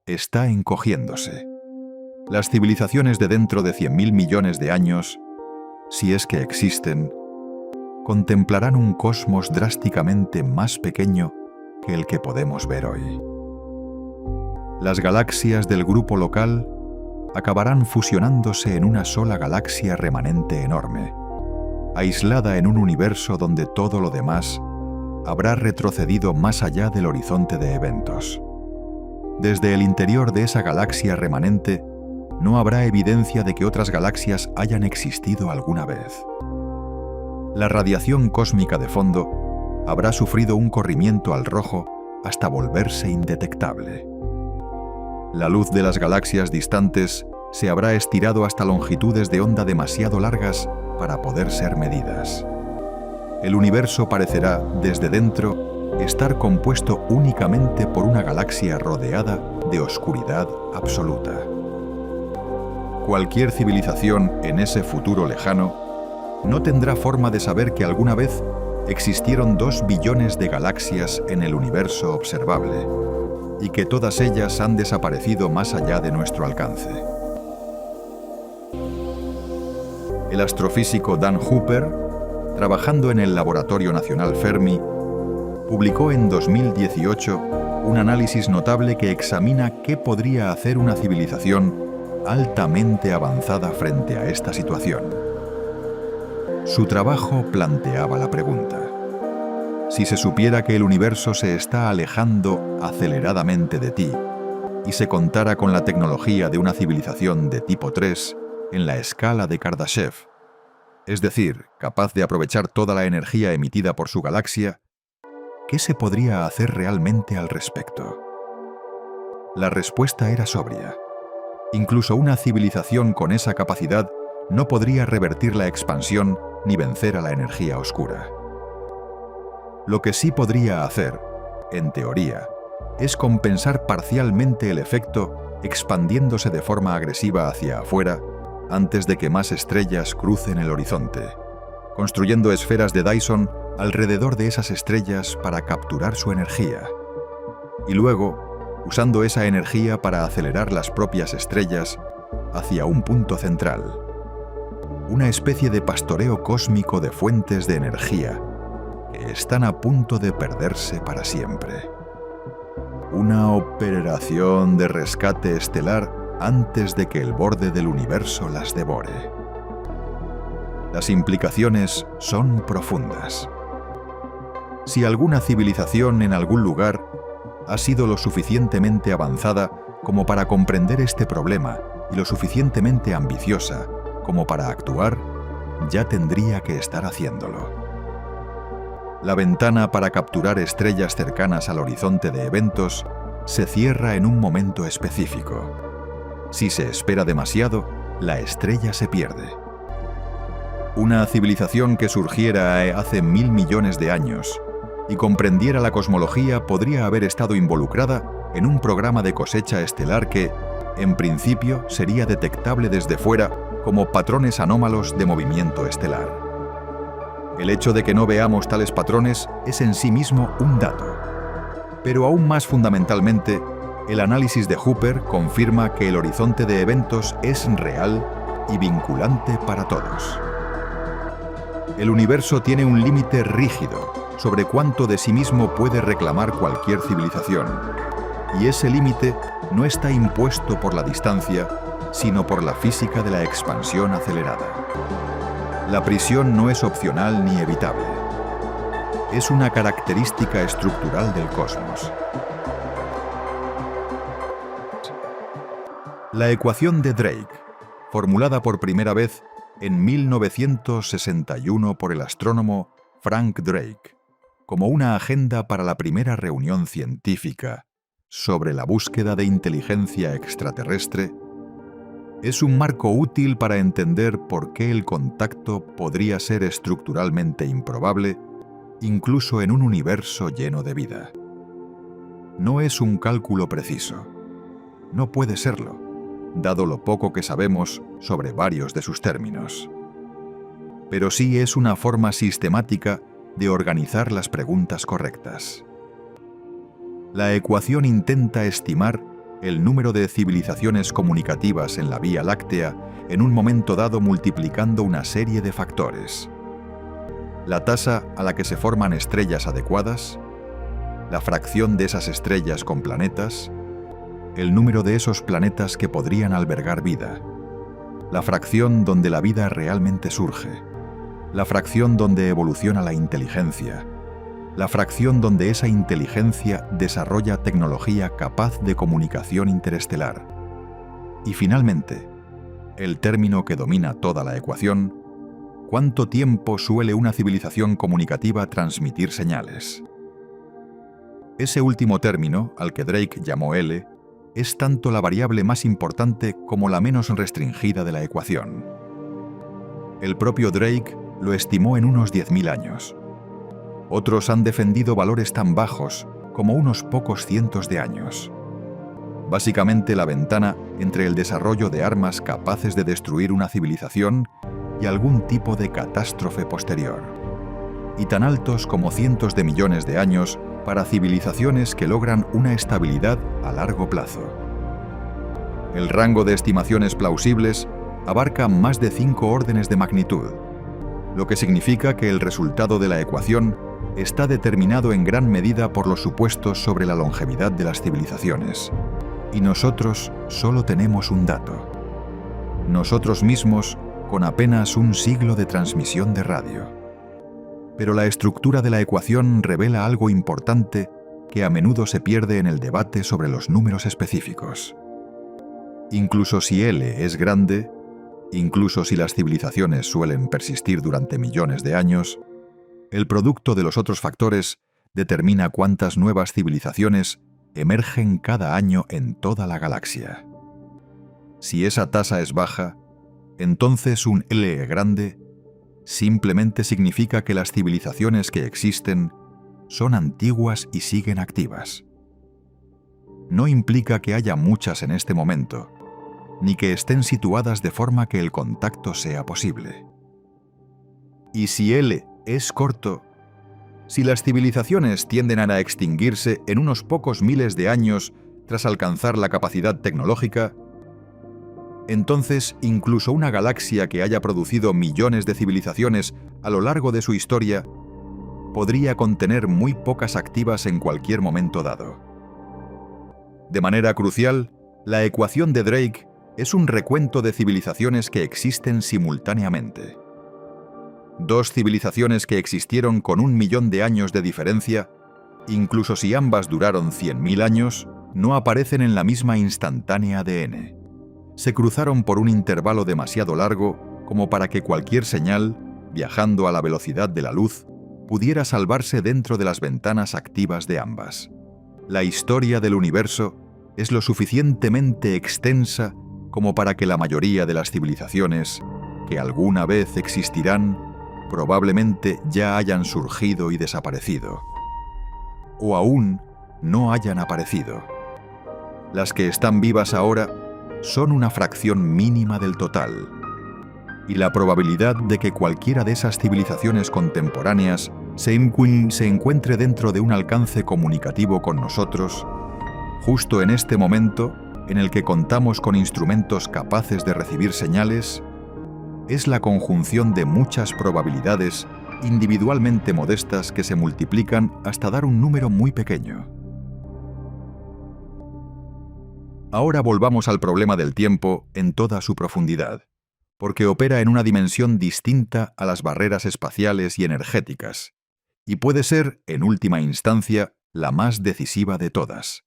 Está encogiéndose. Las civilizaciones de dentro de 100.000 millones de años, si es que existen, contemplarán un cosmos drásticamente más pequeño que el que podemos ver hoy. Las galaxias del grupo local acabarán fusionándose en una sola galaxia remanente enorme, aislada en un universo donde todo lo demás habrá retrocedido más allá del horizonte de eventos. Desde el interior de esa galaxia remanente no habrá evidencia de que otras galaxias hayan existido alguna vez. La radiación cósmica de fondo habrá sufrido un corrimiento al rojo hasta volverse indetectable. La luz de las galaxias distantes se habrá estirado hasta longitudes de onda demasiado largas para poder ser medidas. El universo parecerá, desde dentro, estar compuesto únicamente por una galaxia rodeada de oscuridad absoluta. Cualquier civilización en ese futuro lejano no tendrá forma de saber que alguna vez existieron 2 billones de galaxias en el universo observable y que todas ellas han desaparecido más allá de nuestro alcance. El astrofísico Dan Hooper, trabajando en el Laboratorio Nacional Fermi, publicó en 2018 un análisis notable que examina qué podría hacer una civilización altamente avanzada frente a esta situación. Su trabajo planteaba la pregunta: si se supiera que el universo se está alejando aceleradamente de ti y se contara con la tecnología de una civilización de tipo 3 en la escala de Kardashev, es decir, capaz de aprovechar toda la energía emitida por su galaxia, ¿qué se podría hacer realmente al respecto? La respuesta era sobria. Incluso una civilización con esa capacidad no podría revertir la expansión ni vencer a la energía oscura. Lo que sí podría hacer, en teoría, es compensar parcialmente el efecto expandiéndose de forma agresiva hacia afuera antes de que más estrellas crucen el horizonte, construyendo esferas de Dyson alrededor de esas estrellas para capturar su energía, y luego usando esa energía para acelerar las propias estrellas hacia un punto central, una especie de pastoreo cósmico de fuentes de energía que están a punto de perderse para siempre. Una operación de rescate estelar antes de que el borde del universo las devore. Las implicaciones son profundas. Si alguna civilización en algún lugar ha sido lo suficientemente avanzada como para comprender este problema y lo suficientemente ambiciosa como para actuar, ya tendría que estar haciéndolo. La ventana para capturar estrellas cercanas al horizonte de eventos se cierra en un momento específico. Si se espera demasiado, la estrella se pierde. Una civilización que surgiera hace 1000 millones de años y comprendiera la cosmología podría haber estado involucrada en un programa de cosecha estelar que, en principio, sería detectable desde fuera como patrones anómalos de movimiento estelar. El hecho de que no veamos tales patrones es en sí mismo un dato. Pero aún más fundamentalmente, el análisis de Hooper confirma que el horizonte de eventos es real y vinculante para todos. El universo tiene un límite rígido sobre cuánto de sí mismo puede reclamar cualquier civilización, y ese límite no está impuesto por la distancia, sino por la física de la expansión acelerada. La prisión no es opcional ni evitable. Es una característica estructural del cosmos. La ecuación de Drake, formulada por primera vez en 1961 por el astrónomo Frank Drake, como una agenda para la primera reunión científica sobre la búsqueda de inteligencia extraterrestre, es un marco útil para entender por qué el contacto podría ser estructuralmente improbable, incluso en un universo lleno de vida. No es un cálculo preciso. No puede serlo, dado lo poco que sabemos sobre varios de sus términos. Pero sí es una forma sistemática de organizar las preguntas correctas. La ecuación intenta estimar el número de civilizaciones comunicativas en la Vía Láctea en un momento dado multiplicando una serie de factores: la tasa a la que se forman estrellas adecuadas, la fracción de esas estrellas con planetas, el número de esos planetas que podrían albergar vida, la fracción donde la vida realmente surge, la fracción donde evoluciona la inteligencia, la fracción donde esa inteligencia desarrolla tecnología capaz de comunicación interestelar. Y finalmente, el término que domina toda la ecuación: ¿cuánto tiempo suele una civilización comunicativa transmitir señales? Ese último término, al que Drake llamó L, es tanto la variable más importante como la menos restringida de la ecuación. El propio Drake lo estimó en unos 10.000 años. Otros han defendido valores tan bajos como unos pocos cientos de años. básicamente la ventana entre el desarrollo de armas capaces de destruir una civilización y algún tipo de catástrofe posterior, y tan altos como cientos de millones de años para civilizaciones que logran una estabilidad a largo plazo. El rango de estimaciones plausibles abarca más de 5 órdenes de magnitud, lo que significa que el resultado de la ecuación está determinado en gran medida por los supuestos sobre la longevidad de las civilizaciones. Y nosotros solo tenemos un dato. Nosotros mismos con apenas un siglo de transmisión de radio. Pero la estructura de la ecuación revela algo importante que a menudo se pierde en el debate sobre los números específicos. Incluso si L es grande, incluso si las civilizaciones suelen persistir durante millones de años, el producto de los otros factores determina cuántas nuevas civilizaciones emergen cada año en toda la galaxia. Si esa tasa es baja, entonces un L grande simplemente significa que las civilizaciones que existen son antiguas y siguen activas. No implica que haya muchas en este momento, ni que estén situadas de forma que el contacto sea posible. Y si L es corto, si las civilizaciones tienden a extinguirse en unos pocos miles de años tras alcanzar la capacidad tecnológica, entonces incluso una galaxia que haya producido millones de civilizaciones a lo largo de su historia podría contener muy pocas activas en cualquier momento dado. De manera crucial, la ecuación de Drake es un recuento de civilizaciones que existen simultáneamente. 2 civilizaciones que existieron con 1 millón de años de diferencia, incluso si ambas duraron 100.000 años, no aparecen en la misma instantánea de n. Se cruzaron por un intervalo demasiado largo como para que cualquier señal, viajando a la velocidad de la luz, pudiera salvarse dentro de las ventanas activas de ambas. La historia del universo es lo suficientemente extensa como para que la mayoría de las civilizaciones, que alguna vez existirán, probablemente ya hayan surgido y desaparecido, o aún no hayan aparecido. Las que están vivas ahora son una fracción mínima del total, y la probabilidad de que cualquiera de esas civilizaciones contemporáneas se encuentre dentro de un alcance comunicativo con nosotros, justo en este momento en el que contamos con instrumentos capaces de recibir señales, es la conjunción de muchas probabilidades individualmente modestas que se multiplican hasta dar un número muy pequeño. Ahora volvamos al problema del tiempo en toda su profundidad, porque opera en una dimensión distinta a las barreras espaciales y energéticas, y puede ser, en última instancia, la más decisiva de todas,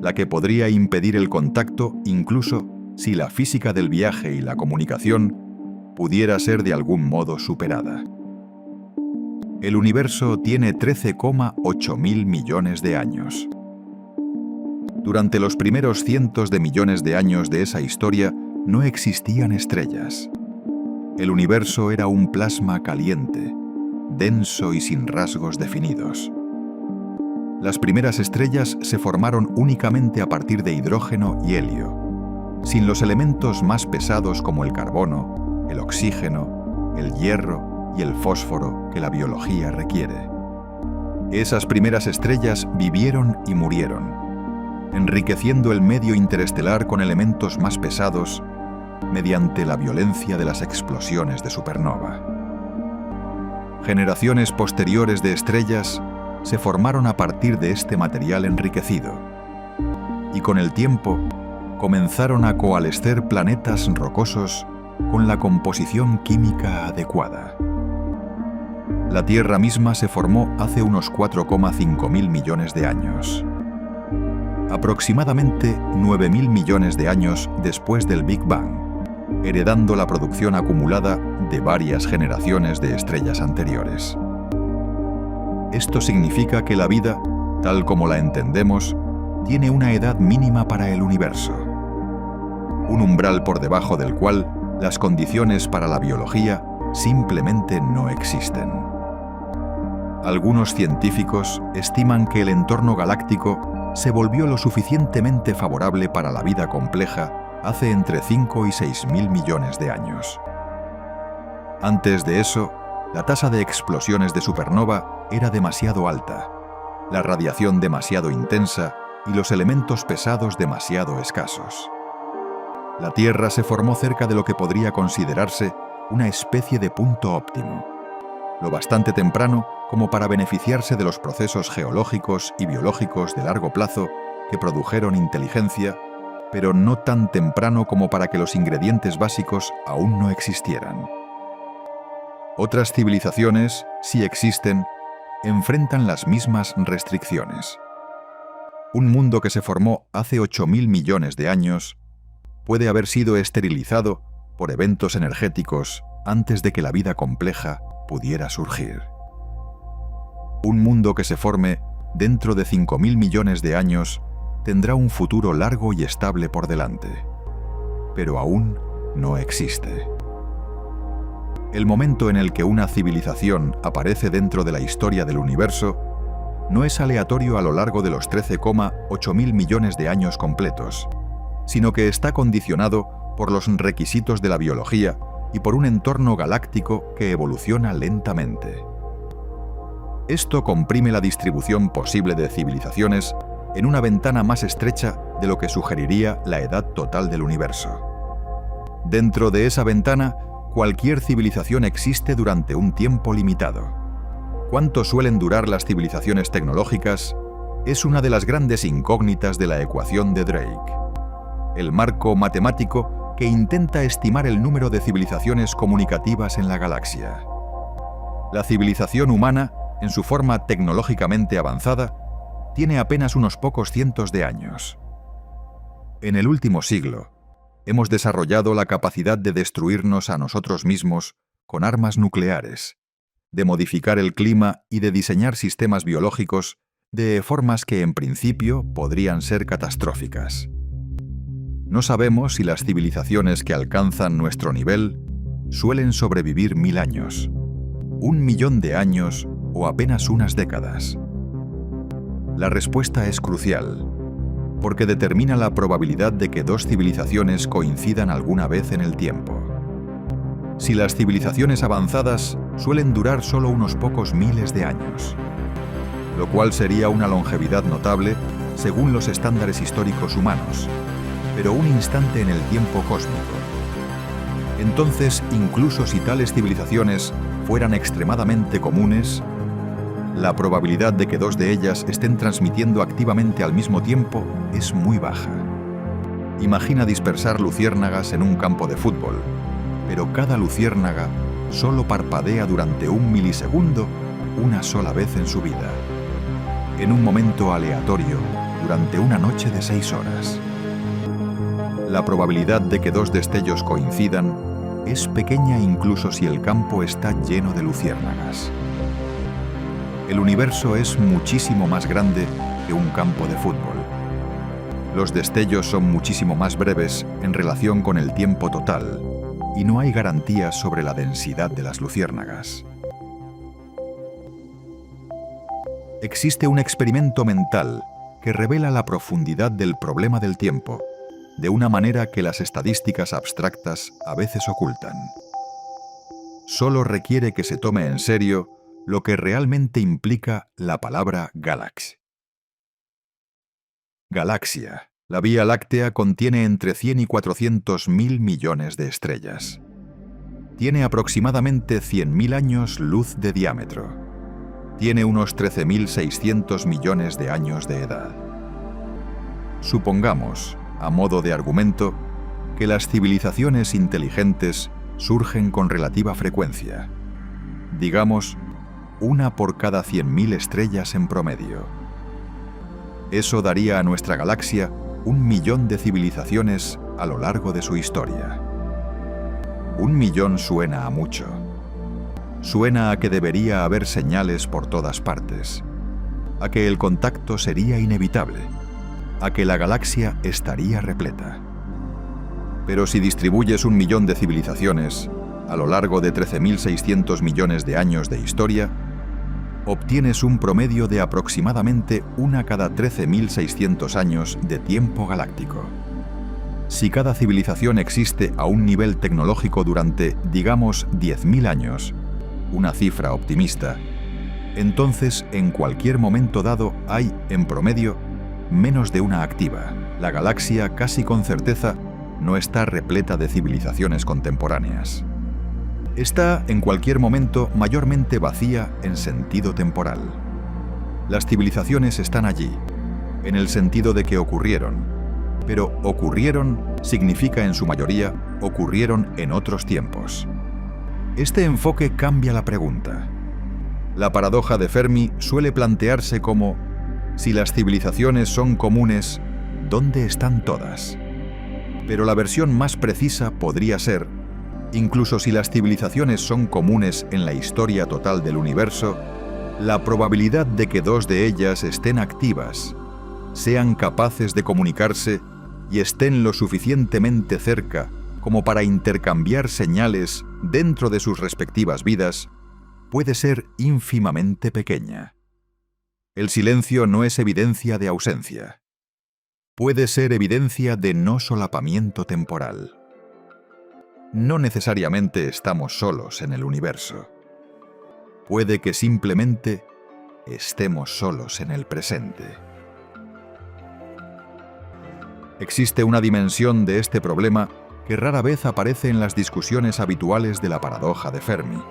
la que podría impedir el contacto incluso si la física del viaje y la comunicación pudiera ser de algún modo superada. El universo tiene 13,8 mil millones de años. Durante los primeros cientos de millones de años de esa historia no existían estrellas. El universo era un plasma caliente, denso y sin rasgos definidos. Las primeras estrellas se formaron únicamente a partir de hidrógeno y helio, sin los elementos más pesados como el carbono, el oxígeno, el hierro y el fósforo que la biología requiere. Esas primeras estrellas vivieron y murieron, enriqueciendo el medio interestelar con elementos más pesados mediante la violencia de las explosiones de supernova. Generaciones posteriores de estrellas se formaron a partir de este material enriquecido, y con el tiempo comenzaron a coalescer planetas rocosos con la composición química adecuada. La Tierra misma se formó hace unos 4,5 mil millones de años. Aproximadamente 9.000 millones de años después del Big Bang, heredando la producción acumulada de varias generaciones de estrellas anteriores. Esto significa que la vida, tal como la entendemos, tiene una edad mínima para el universo, un umbral por debajo del cual las condiciones para la biología simplemente no existen. Algunos científicos estiman que el entorno galáctico se volvió lo suficientemente favorable para la vida compleja hace entre 5 y 6.000 millones de años. Antes de eso, la tasa de explosiones de supernova era demasiado alta, la radiación demasiado intensa y los elementos pesados demasiado escasos. La Tierra se formó cerca de lo que podría considerarse una especie de punto óptimo, lo bastante temprano como para beneficiarse de los procesos geológicos y biológicos de largo plazo que produjeron inteligencia, pero no tan temprano como para que los ingredientes básicos aún no existieran. Otras civilizaciones, si existen, enfrentan las mismas restricciones. Un mundo que se formó hace 8.000 millones de años puede haber sido esterilizado por eventos energéticos antes de que la vida compleja pudiera surgir. Un mundo que se forme dentro de 5.000 millones de años tendrá un futuro largo y estable por delante, pero aún no existe. El momento en el que una civilización aparece dentro de la historia del universo no es aleatorio a lo largo de los 13,8 mil millones de años completos, sino que está condicionado por los requisitos de la biología y por un entorno galáctico que evoluciona lentamente. Esto comprime la distribución posible de civilizaciones en una ventana más estrecha de lo que sugeriría la edad total del universo. Dentro de esa ventana, cualquier civilización existe durante un tiempo limitado. ¿Cuánto suelen durar las civilizaciones tecnológicas? Es una de las grandes incógnitas de la ecuación de Drake, el marco matemático que intenta estimar el número de civilizaciones comunicativas en la galaxia. La civilización humana, en su forma tecnológicamente avanzada, tiene apenas unos pocos cientos de años. En el último siglo, hemos desarrollado la capacidad de destruirnos a nosotros mismos con armas nucleares, de modificar el clima y de diseñar sistemas biológicos de formas que en principio podrían ser catastróficas. No sabemos si las civilizaciones que alcanzan nuestro nivel suelen sobrevivir 1000 años, 1.000.000 de años o apenas unas décadas. La respuesta es crucial, porque determina la probabilidad de que dos civilizaciones coincidan alguna vez en el tiempo. Si las civilizaciones avanzadas suelen durar solo unos pocos miles de años, lo cual sería una longevidad notable según los estándares históricos humanos, pero un instante en el tiempo cósmico. Entonces, incluso si tales civilizaciones fueran extremadamente comunes, la probabilidad de que dos de ellas estén transmitiendo activamente al mismo tiempo es muy baja. Imagina dispersar luciérnagas en un campo de fútbol, pero cada luciérnaga solo parpadea durante 1 milisegundo una sola vez en su vida, en un momento aleatorio durante una noche de 6 horas. La probabilidad de que dos destellos coincidan es pequeña incluso si el campo está lleno de luciérnagas. El universo es muchísimo más grande que un campo de fútbol. Los destellos son muchísimo más breves en relación con el tiempo total, y no hay garantías sobre la densidad de las luciérnagas. Existe un experimento mental que revela la profundidad del problema del tiempo, de una manera que las estadísticas abstractas a veces ocultan. Solo requiere que se tome en serio lo que realmente implica la palabra galaxia. Galaxia. La Vía Láctea contiene entre 100 y 400.000 millones de estrellas. Tiene aproximadamente 100.000 años luz de diámetro. Tiene unos 13.600 millones de años de edad. Supongamos, a modo de argumento, que las civilizaciones inteligentes surgen con relativa frecuencia. Digamos, una por cada 100.000 estrellas en promedio. Eso daría a nuestra galaxia 1 millón de civilizaciones a lo largo de su historia. 1 millón suena a mucho. Suena a que debería haber señales por todas partes, a que el contacto sería inevitable, a que la galaxia estaría repleta. Pero si distribuyes 1 millón de civilizaciones a lo largo de 13.600 millones de años de historia, obtienes un promedio de aproximadamente 1 cada 13.600 años de tiempo galáctico. Si cada civilización existe a un nivel tecnológico durante, digamos, 10.000 años, una cifra optimista, entonces en cualquier momento dado hay, en promedio, menos de una activa. La galaxia, casi con certeza, no está repleta de civilizaciones contemporáneas. Está, en cualquier momento, mayormente vacía en sentido temporal. Las civilizaciones están allí, en el sentido de que ocurrieron, pero ocurrieron significa en su mayoría ocurrieron en otros tiempos. Este enfoque cambia la pregunta. La paradoja de Fermi suele plantearse como: si las civilizaciones son comunes, ¿dónde están todas? Pero la versión más precisa podría ser: incluso si las civilizaciones son comunes en la historia total del universo, la probabilidad de que dos de ellas estén activas, sean capaces de comunicarse y estén lo suficientemente cerca como para intercambiar señales dentro de sus respectivas vidas, puede ser ínfimamente pequeña. El silencio no es evidencia de ausencia. Puede ser evidencia de no solapamiento temporal. No necesariamente estamos solos en el universo. Puede que simplemente estemos solos en el presente. Existe una dimensión de este problema que rara vez aparece en las discusiones habituales de la paradoja de Fermi,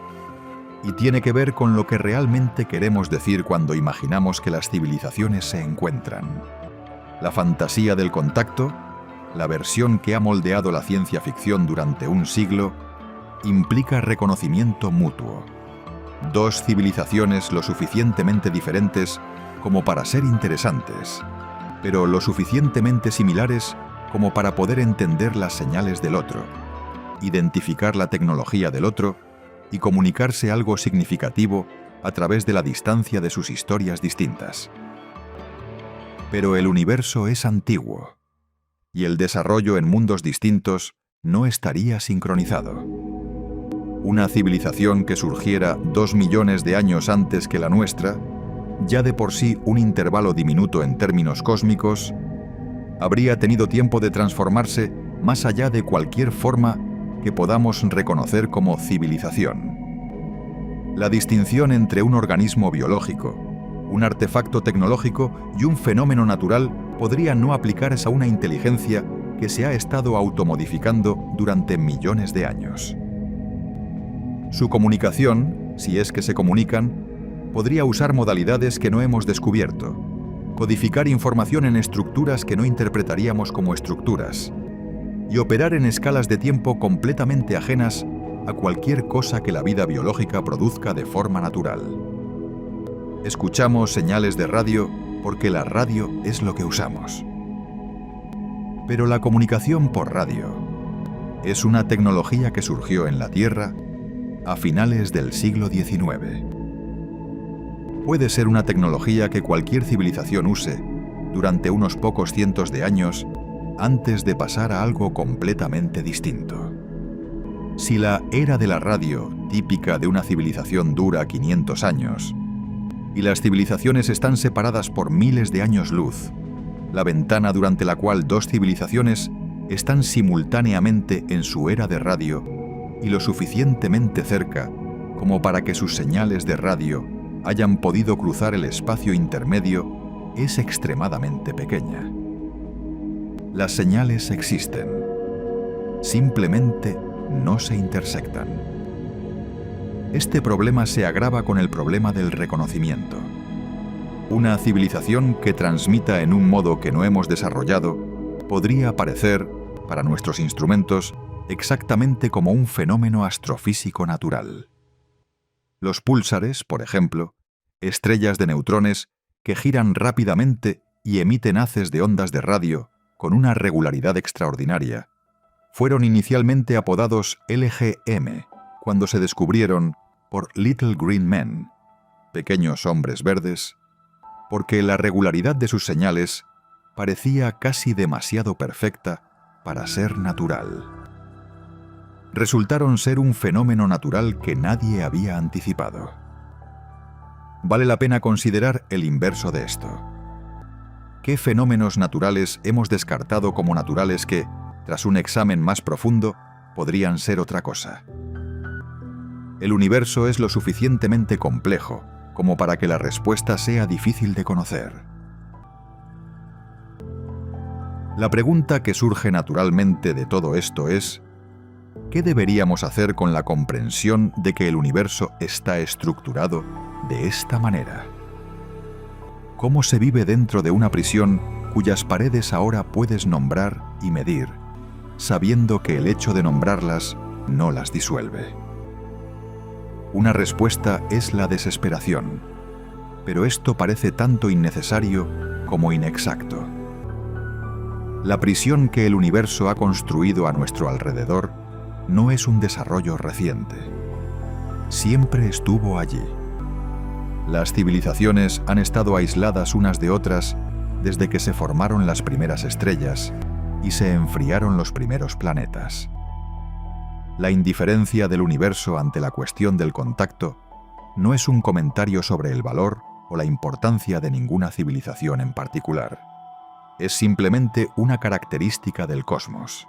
y tiene que ver con lo que realmente queremos decir cuando imaginamos que las civilizaciones se encuentran. La fantasía del contacto, la versión que ha moldeado la ciencia ficción durante un siglo, implica reconocimiento mutuo. Dos civilizaciones lo suficientemente diferentes como para ser interesantes, pero lo suficientemente similares como para poder entender las señales del otro, identificar la tecnología del otro y comunicarse algo significativo a través de la distancia de sus historias distintas. Pero el universo es antiguo, y el desarrollo en mundos distintos no estaría sincronizado. Una civilización que surgiera 2 millones de años antes que la nuestra, ya de por sí un intervalo diminuto en términos cósmicos, habría tenido tiempo de transformarse más allá de cualquier forma que podamos reconocer como civilización. La distinción entre un organismo biológico, un artefacto tecnológico y un fenómeno natural podría no aplicarse a una inteligencia que se ha estado automodificando durante millones de años. Su comunicación, si es que se comunican, podría usar modalidades que no hemos descubierto, codificar información en estructuras que no interpretaríamos como estructuras, y operar en escalas de tiempo completamente ajenas a cualquier cosa que la vida biológica produzca de forma natural. Escuchamos señales de radio porque la radio es lo que usamos. Pero la comunicación por radio es una tecnología que surgió en la Tierra a finales del siglo XIX. Puede ser una tecnología que cualquier civilización use durante unos pocos cientos de años antes de pasar a algo completamente distinto. Si la era de la radio, típica de una civilización, dura 500 años, y las civilizaciones están separadas por miles de años luz, la ventana durante la cual dos civilizaciones están simultáneamente en su era de radio y lo suficientemente cerca como para que sus señales de radio hayan podido cruzar el espacio intermedio, es extremadamente pequeña. Las señales existen, simplemente no se intersectan. Este problema se agrava con el problema del reconocimiento. Una civilización que transmita en un modo que no hemos desarrollado podría aparecer, para nuestros instrumentos, exactamente como un fenómeno astrofísico natural. Los púlsares, por ejemplo, estrellas de neutrones que giran rápidamente y emiten haces de ondas de radio con una regularidad extraordinaria, fueron inicialmente apodados LGM cuando se descubrieron por Little Green Men, pequeños hombres verdes, porque la regularidad de sus señales parecía casi demasiado perfecta para ser natural. Resultaron ser un fenómeno natural que nadie había anticipado. vale la pena considerar el inverso de esto. ¿Qué fenómenos naturales hemos descartado como naturales que, tras un examen más profundo, podrían ser otra cosa? El universo es lo suficientemente complejo como para que la respuesta sea difícil de conocer. La pregunta que surge naturalmente de todo esto es: ¿qué deberíamos hacer con la comprensión de que el universo está estructurado de esta manera? ¿Cómo se vive dentro de una prisión cuyas paredes ahora puedes nombrar y medir, sabiendo que el hecho de nombrarlas no las disuelve? Una respuesta es la desesperación, pero esto parece tanto innecesario como inexacto. La prisión que el universo ha construido a nuestro alrededor no es un desarrollo reciente. Siempre estuvo allí. Las civilizaciones han estado aisladas unas de otras desde que se formaron las primeras estrellas y se enfriaron los primeros planetas. La indiferencia del universo ante la cuestión del contacto no es un comentario sobre el valor o la importancia de ninguna civilización en particular. Es simplemente una característica del cosmos.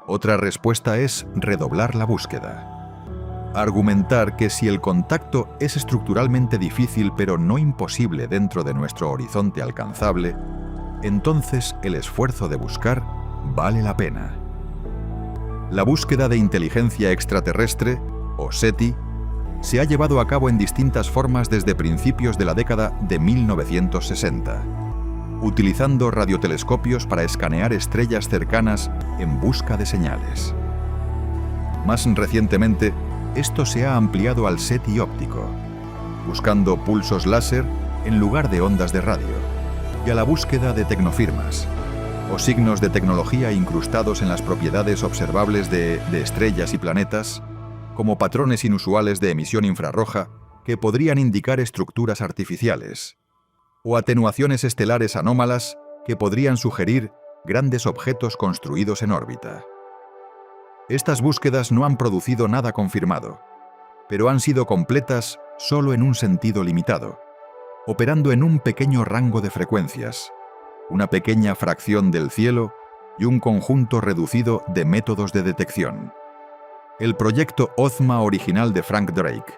Otra respuesta es redoblar la búsqueda. Argumentar que si el contacto es estructuralmente difícil pero no imposible dentro de nuestro horizonte alcanzable, entonces el esfuerzo de buscar vale la pena. La búsqueda de inteligencia extraterrestre, o SETI, se ha llevado a cabo en distintas formas desde principios de la década de 1960, utilizando radiotelescopios para escanear estrellas cercanas en busca de señales. Más recientemente, esto se ha ampliado al SETI óptico, buscando pulsos láser en lugar de ondas de radio, y a la búsqueda de tecnofirmas, o signos de tecnología incrustados en las propiedades observables de estrellas y planetas, como patrones inusuales de emisión infrarroja que podrían indicar estructuras artificiales, o atenuaciones estelares anómalas que podrían sugerir grandes objetos construidos en órbita. Estas búsquedas no han producido nada confirmado, pero han sido completas solo en un sentido limitado, operando en un pequeño rango de frecuencias, una pequeña fracción del cielo y un conjunto reducido de métodos de detección. El proyecto OZMA original de Frank Drake,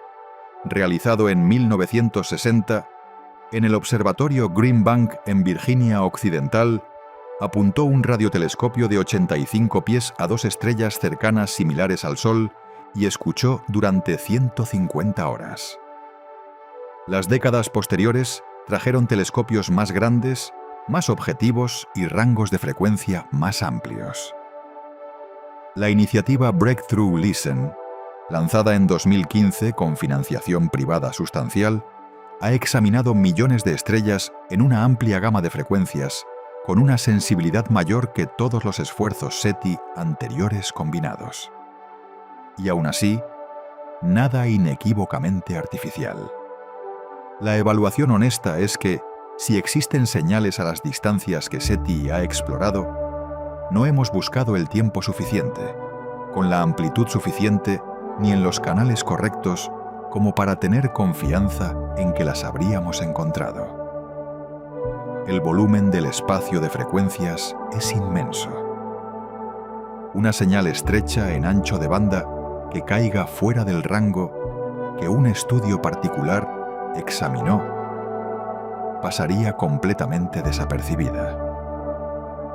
realizado en 1960 en el observatorio Green Bank en Virginia Occidental, apuntó un radiotelescopio de 85 pies a dos estrellas cercanas similares al Sol y escuchó durante 150 horas. Las décadas posteriores trajeron telescopios más grandes, más objetivos y rangos de frecuencia más amplios. La iniciativa Breakthrough Listen, lanzada en 2015 con financiación privada sustancial, ha examinado millones de estrellas en una amplia gama de frecuencias, con una sensibilidad mayor que todos los esfuerzos SETI anteriores combinados. Y aún así, nada inequívocamente artificial. La evaluación honesta es que, si existen señales a las distancias que SETI ha explorado, no hemos buscado el tiempo suficiente, con la amplitud suficiente ni en los canales correctos como para tener confianza en que las habríamos encontrado. El volumen del espacio de frecuencias es inmenso. Una señal estrecha en ancho de banda que caiga fuera del rango que un estudio particular examinó pasaría completamente desapercibida.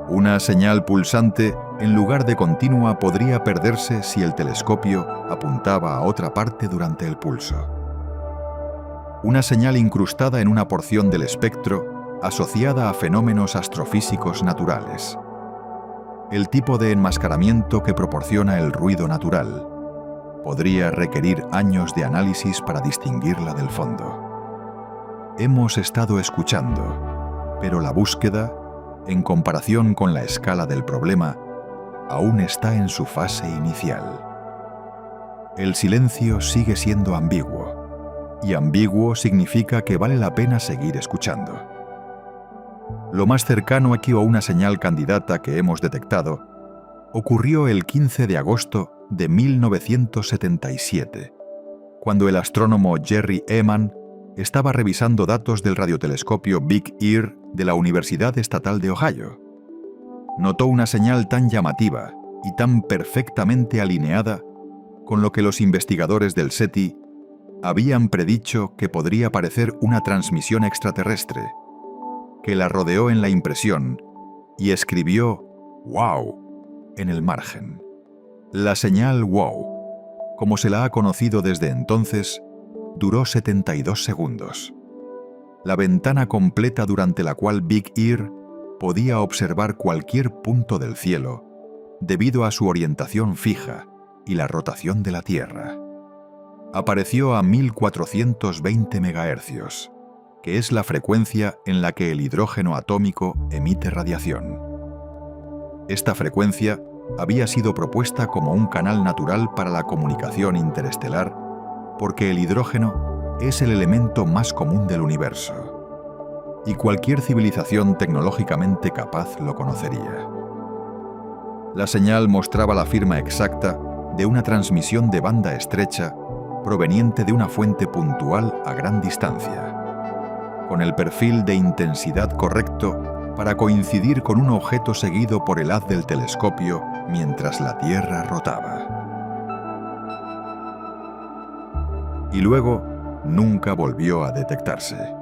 Una señal pulsante en lugar de continua podría perderse si el telescopio apuntaba a otra parte durante el pulso. Una señal incrustada en una porción del espectro asociada a fenómenos astrofísicos naturales. El tipo de enmascaramiento que proporciona el ruido natural podría requerir años de análisis para distinguirla del fondo. Hemos estado escuchando, pero la búsqueda, en comparación con la escala del problema, aún está en su fase inicial. El silencio sigue siendo ambiguo, y ambiguo significa que vale la pena seguir escuchando. Lo más cercano aquí a una señal candidata que hemos detectado ocurrió el 15 de agosto de 1977, cuando el astrónomo Jerry Ehman estaba revisando datos del radiotelescopio Big Ear de la Universidad Estatal de Ohio. Notó una señal tan llamativa y tan perfectamente alineada con lo que los investigadores del SETI habían predicho que podría parecer una transmisión extraterrestre, que la rodeó en la impresión y escribió «Wow» en el margen. La señal «Wow», como se la ha conocido desde entonces, duró 72 segundos. La ventana completa durante la cual Big Ear podía observar cualquier punto del cielo debido a su orientación fija y la rotación de la Tierra. Apareció a 1420 MHz, que es la frecuencia en la que el hidrógeno atómico emite radiación. Esta frecuencia había sido propuesta como un canal natural para la comunicación interestelar porque el hidrógeno es el elemento más común del universo, y cualquier civilización tecnológicamente capaz lo conocería. La señal mostraba la firma exacta de una transmisión de banda estrecha proveniente de una fuente puntual a gran distancia, con el perfil de intensidad correcto para coincidir con un objeto seguido por el haz del telescopio mientras la Tierra rotaba. Y luego nunca volvió a detectarse.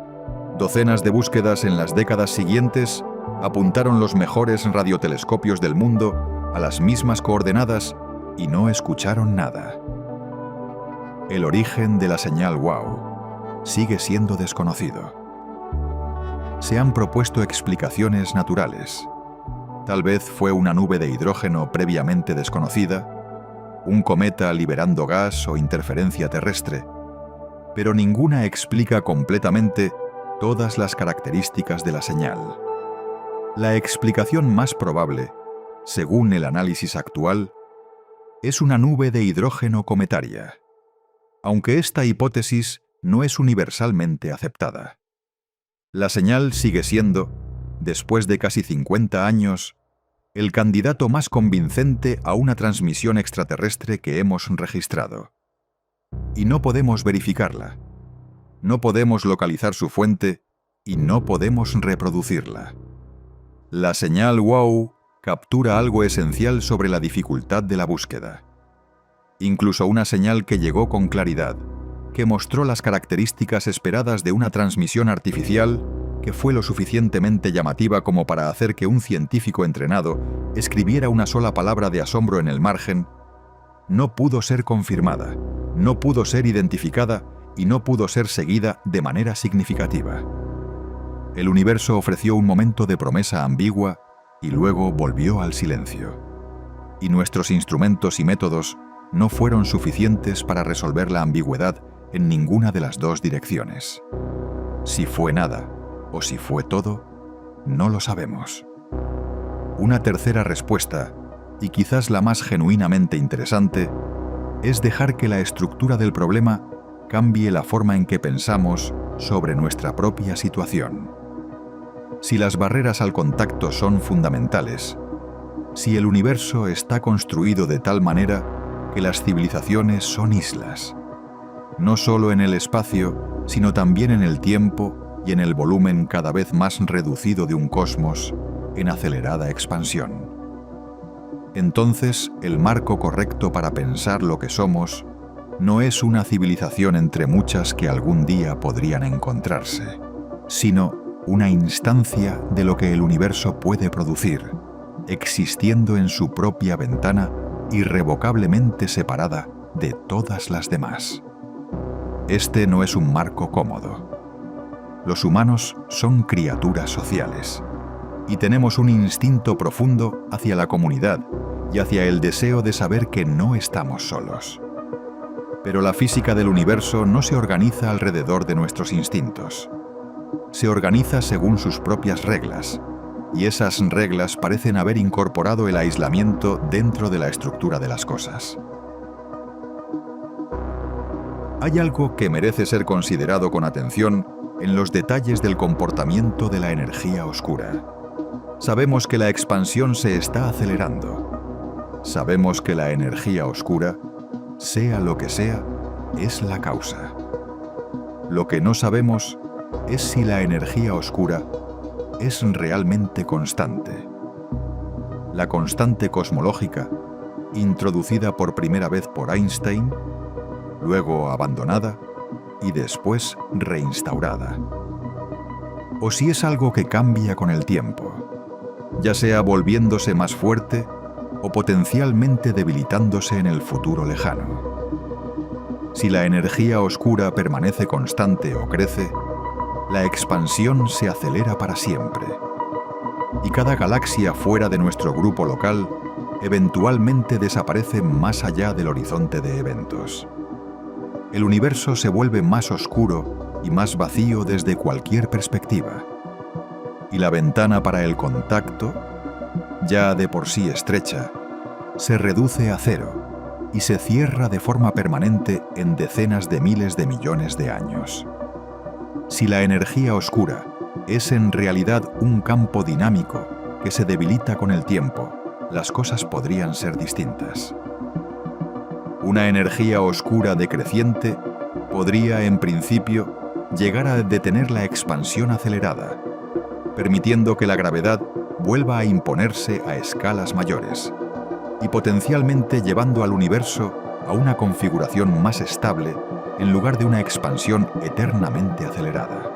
Docenas de búsquedas en las décadas siguientes apuntaron los mejores radiotelescopios del mundo a las mismas coordenadas y no escucharon nada. El origen de la señal wow sigue siendo desconocido. Se han propuesto explicaciones naturales. Tal vez fue una nube de hidrógeno previamente desconocida, un cometa liberando gas o interferencia terrestre, pero ninguna explica completamente todas las características de la señal. La explicación más probable, según el análisis actual, es una nube de hidrógeno cometaria, aunque esta hipótesis no es universalmente aceptada. La señal sigue siendo, después de casi 50 años, el candidato más convincente a una transmisión extraterrestre que hemos registrado. Y no podemos verificarla, no podemos localizar su fuente y no podemos reproducirla. La señal wow captura algo esencial sobre la dificultad de la búsqueda. Incluso una señal que llegó con claridad, que mostró las características esperadas de una transmisión artificial que fue lo suficientemente llamativa como para hacer que un científico entrenado escribiera una sola palabra de asombro en el margen, no pudo ser confirmada, no pudo ser identificada y no pudo ser seguida de manera significativa. El universo ofreció un momento de promesa ambigua y luego volvió al silencio. Y nuestros instrumentos y métodos no fueron suficientes para resolver la ambigüedad en ninguna de las dos direcciones. Si fue nada o si fue todo, no lo sabemos. Una tercera respuesta, y quizás la más genuinamente interesante, es dejar que la estructura del problema cambie la forma en que pensamos sobre nuestra propia situación. Si las barreras al contacto son fundamentales, si el universo está construido de tal manera que las civilizaciones son islas, no solo en el espacio, sino también en el tiempo y en el volumen cada vez más reducido de un cosmos en acelerada expansión. Entonces, el marco correcto para pensar lo que somos no es una civilización entre muchas que algún día podrían encontrarse, sino una instancia de lo que el universo puede producir, existiendo en su propia ventana irrevocablemente separada de todas las demás. Este no es un marco cómodo. Los humanos son criaturas sociales y tenemos un instinto profundo hacia la comunidad y hacia el deseo de saber que no estamos solos. Pero la física del universo no se organiza alrededor de nuestros instintos. Se organiza según sus propias reglas, y esas reglas parecen haber incorporado el aislamiento dentro de la estructura de las cosas. Hay algo que merece ser considerado con atención en los detalles del comportamiento de la energía oscura. Sabemos que la expansión se está acelerando. Sabemos que la energía oscura, sea lo que sea, es la causa. Lo que no sabemos es si la energía oscura es realmente constante. La constante cosmológica, introducida por primera vez por Einstein, luego abandonada y después reinstaurada. O si es algo que cambia con el tiempo, ya sea volviéndose más fuerte o potencialmente debilitándose en el futuro lejano. Si la energía oscura permanece constante o crece, la expansión se acelera para siempre. Y cada galaxia fuera de nuestro grupo local eventualmente desaparece más allá del horizonte de eventos. El universo se vuelve más oscuro y más vacío desde cualquier perspectiva. Y la ventana para el contacto, ya de por sí estrecha, se reduce a cero y se cierra de forma permanente en decenas de miles de millones de años. Si la energía oscura es en realidad un campo dinámico que se debilita con el tiempo, las cosas podrían ser distintas. Una energía oscura decreciente podría, en principio, llegar a detener la expansión acelerada, permitiendo que la gravedad vuelva a imponerse a escalas mayores y potencialmente llevando al universo a una configuración más estable en lugar de una expansión eternamente acelerada.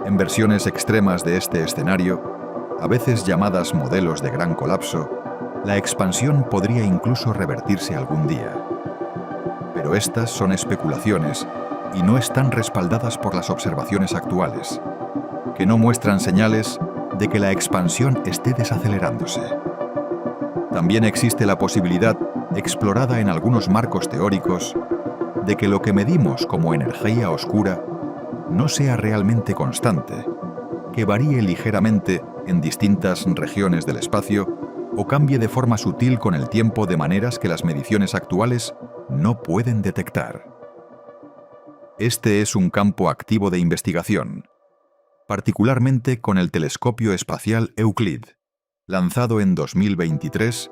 En versiones extremas de este escenario, a veces llamadas modelos de gran colapso, la expansión podría incluso revertirse algún día. Pero estas son especulaciones y no están respaldadas por las observaciones actuales, que no muestran señales de que la expansión esté desacelerándose. También existe la posibilidad, explorada en algunos marcos teóricos, de que lo que medimos como energía oscura no sea realmente constante, que varíe ligeramente en distintas regiones del espacio o cambie de forma sutil con el tiempo de maneras que las mediciones actuales no pueden detectar. Este es un campo activo de investigación, particularmente con el telescopio espacial Euclid, lanzado en 2023,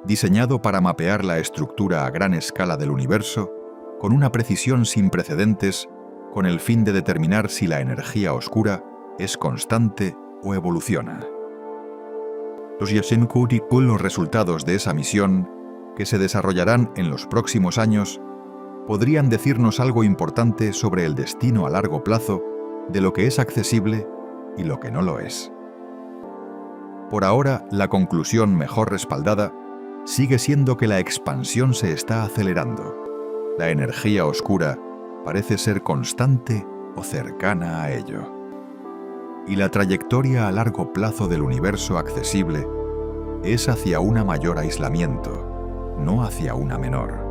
diseñado para mapear la estructura a gran escala del universo con una precisión sin precedentes, con el fin de determinar si la energía oscura es constante o evoluciona. Los resultados de esa misión, que se desarrollarán en los próximos años, podrían decirnos algo importante sobre el destino a largo plazo de lo que es accesible y lo que no lo es. Por ahora, la conclusión mejor respaldada sigue siendo que la expansión se está acelerando. La energía oscura parece ser constante o cercana a ello. Y la trayectoria a largo plazo del universo accesible es hacia un mayor aislamiento, no hacia una menor.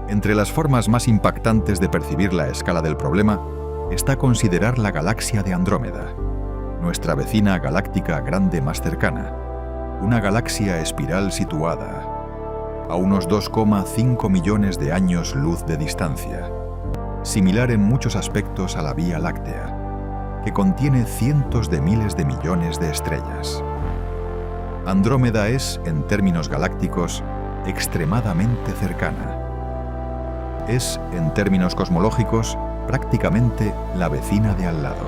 Entre las formas más impactantes de percibir la escala del problema está considerar la galaxia de Andrómeda, nuestra vecina galáctica grande más cercana, una galaxia espiral situada a unos 2,5 millones de años luz de distancia, similar en muchos aspectos a la Vía Láctea, que contiene cientos de miles de millones de estrellas. Andrómeda es, en términos galácticos, extremadamente cercana. Es, en términos cosmológicos, prácticamente la vecina de al lado.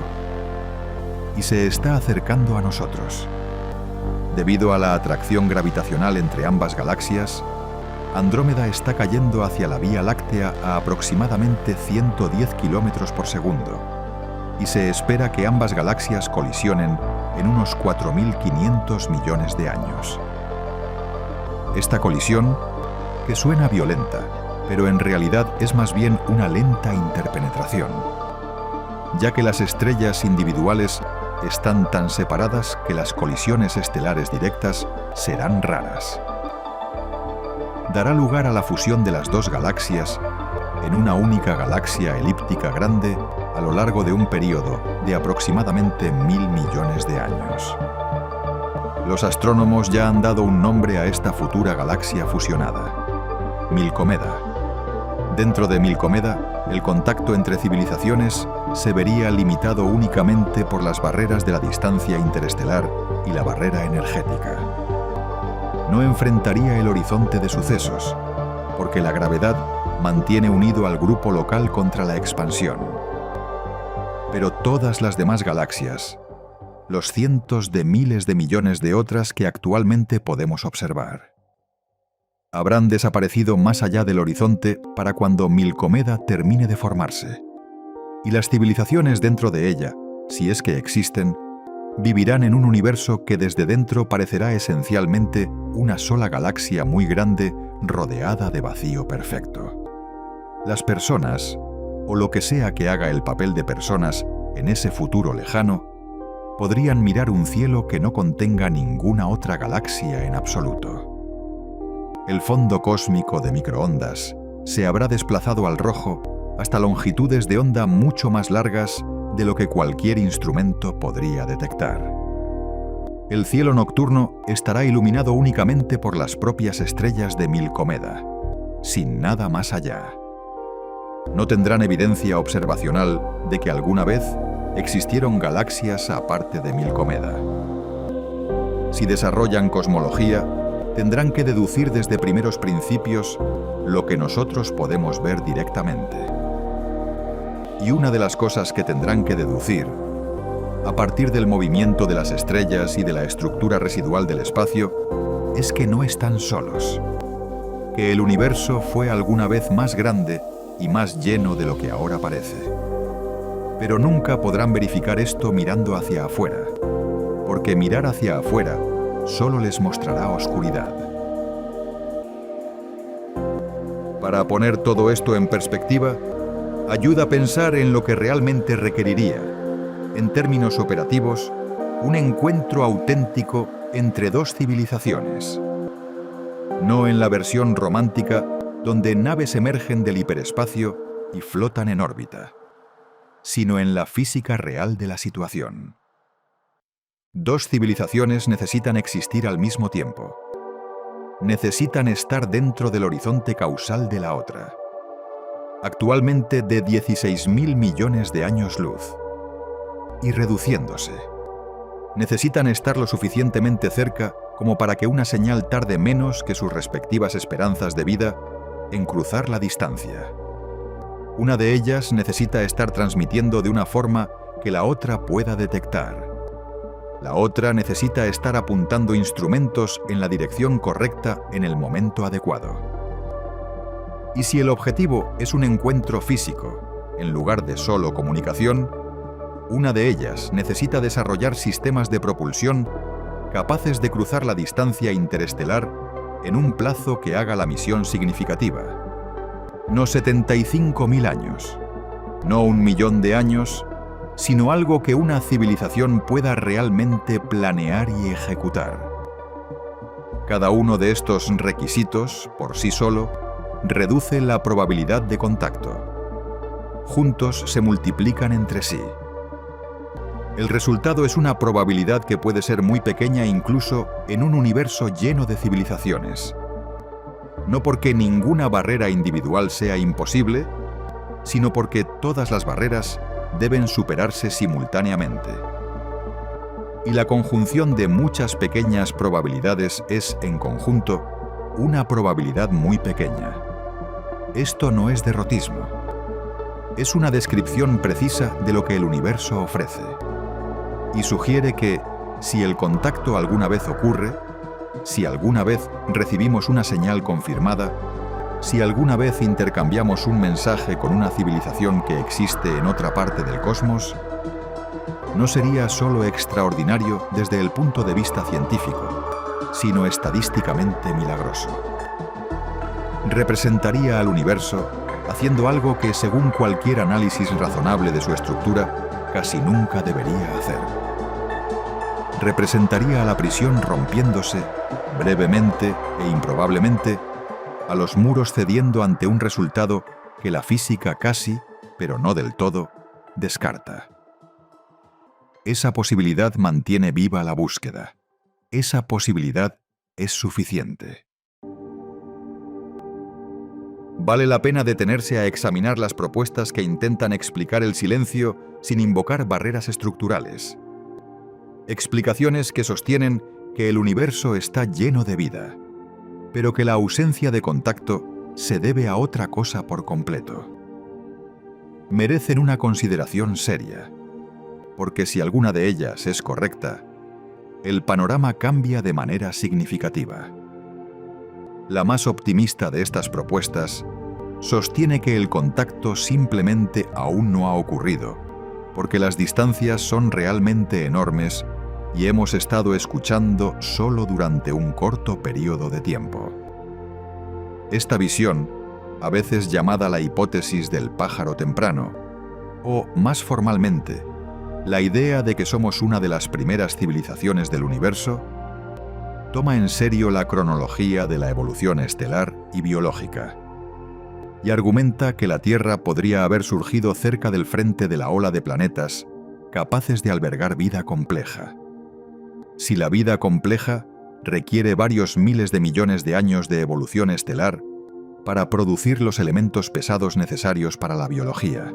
Y se está acercando a nosotros. Debido a la atracción gravitacional entre ambas galaxias, Andrómeda está cayendo hacia la Vía Láctea a aproximadamente 110 km por segundo, y se espera que ambas galaxias colisionen en unos 4.500 millones de años. Esta colisión, que suena violenta, pero en realidad es más bien una lenta interpenetración, ya que las estrellas individuales están tan separadas que las colisiones estelares directas serán raras. Dará lugar a la fusión de las dos galaxias en una única galaxia elíptica grande a lo largo de un período de aproximadamente 1.000 millones de años. Los astrónomos ya han dado un nombre a esta futura galaxia fusionada: Milcomeda. Dentro de Milcomeda, el contacto entre civilizaciones se vería limitado únicamente por las barreras de la distancia interestelar y la barrera energética. No enfrentaría el horizonte de sucesos, porque la gravedad mantiene unido al grupo local contra la expansión. Pero todas las demás galaxias, los cientos de miles de millones de otras que actualmente podemos observar, habrán desaparecido más allá del horizonte para cuando Milcomeda termine de formarse. Y las civilizaciones dentro de ella, si es que existen, vivirán en un universo que desde dentro parecerá esencialmente una sola galaxia muy grande rodeada de vacío perfecto. Las personas, o lo que sea que haga el papel de personas en ese futuro lejano, podrían mirar un cielo que no contenga ninguna otra galaxia en absoluto. El fondo cósmico de microondas se habrá desplazado al rojo hasta longitudes de onda mucho más largas de lo que cualquier instrumento podría detectar. El cielo nocturno estará iluminado únicamente por las propias estrellas de Milcomeda, sin nada más allá. No tendrán evidencia observacional de que alguna vez existieron galaxias aparte de Milcomeda. Si desarrollan cosmología, tendrán que deducir desde primeros principios lo que nosotros podemos ver directamente. Y una de las cosas que tendrán que deducir, a partir del movimiento de las estrellas y de la estructura residual del espacio, es que no están solos, que el universo fue alguna vez más grande y más lleno de lo que ahora parece. Pero nunca podrán verificar esto mirando hacia afuera, porque mirar hacia afuera solo les mostrará oscuridad. Para poner todo esto en perspectiva, ayuda a pensar en lo que realmente requeriría, en términos operativos, un encuentro auténtico entre dos civilizaciones. No en la versión romántica, donde naves emergen del hiperespacio y flotan en órbita, sino en la física real de la situación. Dos civilizaciones necesitan existir al mismo tiempo. Necesitan estar dentro del horizonte causal de la otra, actualmente de 16.000 millones de años luz, y reduciéndose. Necesitan estar lo suficientemente cerca como para que una señal tarde menos que sus respectivas esperanzas de vida en cruzar la distancia. Una de ellas necesita estar transmitiendo de una forma que la otra pueda detectar. La otra necesita estar apuntando instrumentos en la dirección correcta en el momento adecuado. Y si el objetivo es un encuentro físico, en lugar de solo comunicación, una de ellas necesita desarrollar sistemas de propulsión capaces de cruzar la distancia interestelar en un plazo que haga la misión significativa. No 75.000 años, no 1.000.000 de años, sino algo que una civilización pueda realmente planear y ejecutar. Cada uno de estos requisitos, por sí solo, reduce la probabilidad de contacto. Juntos se multiplican entre sí. El resultado es una probabilidad que puede ser muy pequeña incluso en un universo lleno de civilizaciones. No porque ninguna barrera individual sea imposible, sino porque todas las barreras deben superarse simultáneamente. Y la conjunción de muchas pequeñas probabilidades es, en conjunto, una probabilidad muy pequeña. Esto no es derrotismo. Es una descripción precisa de lo que el universo ofrece. Y sugiere que, si el contacto alguna vez ocurre, si alguna vez recibimos una señal confirmada, si alguna vez intercambiamos un mensaje con una civilización que existe en otra parte del cosmos, no sería solo extraordinario desde el punto de vista científico, sino estadísticamente milagroso. Representaría al universo haciendo algo que, según cualquier análisis razonable de su estructura, casi nunca debería hacer. Representaría a la prisión rompiéndose, brevemente e improbablemente, a los muros cediendo ante un resultado que la física casi, pero no del todo, descarta. Esa posibilidad mantiene viva la búsqueda. Esa posibilidad es suficiente. Vale la pena detenerse a examinar las propuestas que intentan explicar el silencio sin invocar barreras estructurales. Explicaciones que sostienen que el universo está lleno de vida, pero que la ausencia de contacto se debe a otra cosa por completo. Merecen una consideración seria, porque si alguna de ellas es correcta, el panorama cambia de manera significativa. La más optimista de estas propuestas sostiene que el contacto simplemente aún no ha ocurrido, porque las distancias son realmente enormes y hemos estado escuchando solo durante un corto periodo de tiempo. Esta visión, a veces llamada la hipótesis del pájaro temprano, o, más formalmente, la idea de que somos una de las primeras civilizaciones del universo, toma en serio la cronología de la evolución estelar y biológica, y argumenta que la Tierra podría haber surgido cerca del frente de la ola de planetas capaces de albergar vida compleja. Si la vida compleja requiere varios miles de millones de años de evolución estelar para producir los elementos pesados necesarios para la biología,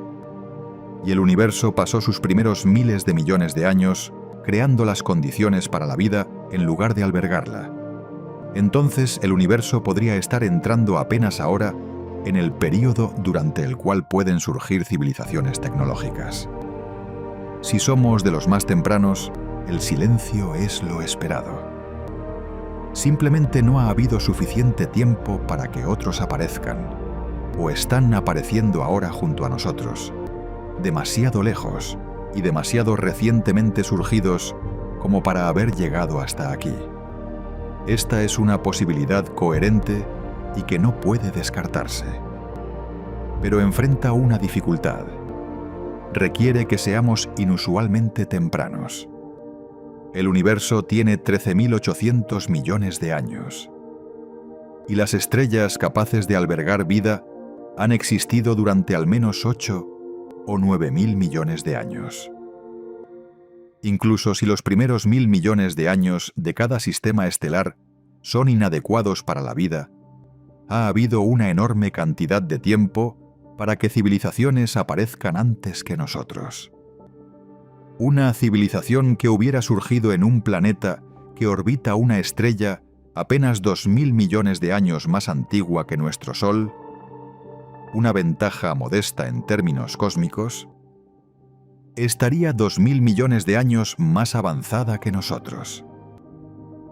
y el universo pasó sus primeros miles de millones de años creando las condiciones para la vida en lugar de albergarla, entonces el universo podría estar entrando apenas ahora en el período durante el cual pueden surgir civilizaciones tecnológicas. Si somos de los más tempranos, el silencio es lo esperado. Simplemente no ha habido suficiente tiempo para que otros aparezcan, o están apareciendo ahora junto a nosotros, demasiado lejos y demasiado recientemente surgidos como para haber llegado hasta aquí. Esta es una posibilidad coherente y que no puede descartarse. Pero enfrenta una dificultad. Requiere que seamos inusualmente tempranos. El universo tiene 13.800 millones de años. Y las estrellas capaces de albergar vida han existido durante al menos 8 o 9.000 millones de años. Incluso si los primeros 1.000 millones de años de cada sistema estelar son inadecuados para la vida, ha habido una enorme cantidad de tiempo para que civilizaciones aparezcan antes que nosotros. Una civilización que hubiera surgido en un planeta que orbita una estrella apenas 2.000 millones de años más antigua que nuestro Sol, una ventaja modesta en términos cósmicos, estaría 2.000 millones de años más avanzada que nosotros.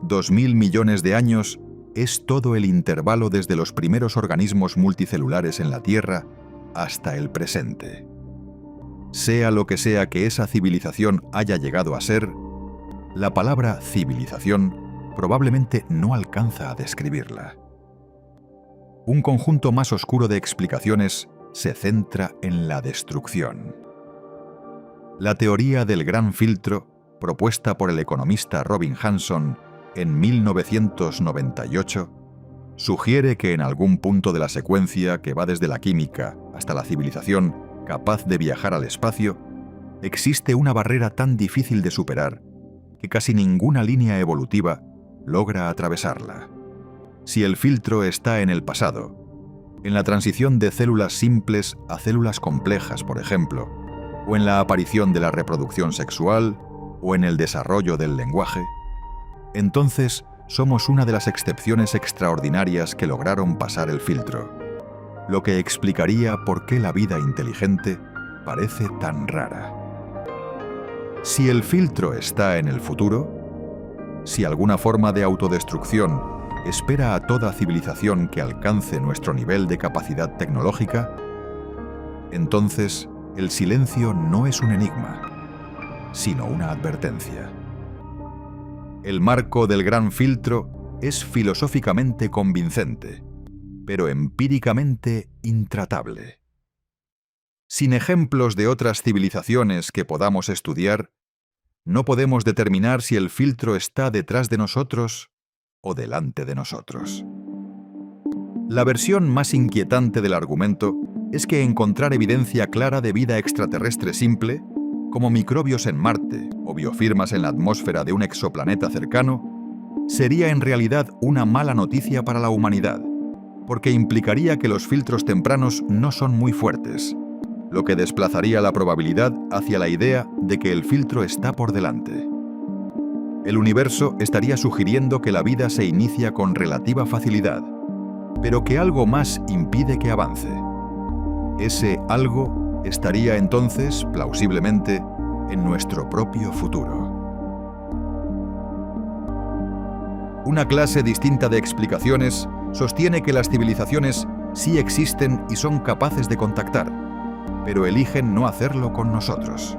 2.000 millones de años es todo el intervalo desde los primeros organismos multicelulares en la Tierra hasta el presente. Sea lo que sea que esa civilización haya llegado a ser, la palabra civilización probablemente no alcanza a describirla. Un conjunto más oscuro de explicaciones se centra en la destrucción. La teoría del gran filtro, propuesta por el economista Robin Hanson en 1998, sugiere que en algún punto de la secuencia que va desde la química hasta la civilización capaz de viajar al espacio, existe una barrera tan difícil de superar que casi ninguna línea evolutiva logra atravesarla. Si el filtro está en el pasado, en la transición de células simples a células complejas, por ejemplo, o en la aparición de la reproducción sexual, o en el desarrollo del lenguaje, entonces somos una de las excepciones extraordinarias que lograron pasar el filtro, lo que explicaría por qué la vida inteligente parece tan rara. Si el filtro está en el futuro, si alguna forma de autodestrucción espera a toda civilización que alcance nuestro nivel de capacidad tecnológica, entonces el silencio no es un enigma, sino una advertencia. El marco del gran filtro es filosóficamente convincente, pero empíricamente intratable. Sin ejemplos de otras civilizaciones que podamos estudiar, no podemos determinar si el filtro está detrás de nosotros o delante de nosotros. La versión más inquietante del argumento es que encontrar evidencia clara de vida extraterrestre simple, como microbios en Marte o biofirmas en la atmósfera de un exoplaneta cercano, sería en realidad una mala noticia para la humanidad, porque implicaría que los filtros tempranos no son muy fuertes, lo que desplazaría la probabilidad hacia la idea de que el filtro está por delante. El universo estaría sugiriendo que la vida se inicia con relativa facilidad, pero que algo más impide que avance. Ese algo estaría entonces, plausiblemente, en nuestro propio futuro. Una clase distinta de explicaciones sostiene que las civilizaciones sí existen y son capaces de contactar, pero eligen no hacerlo con nosotros.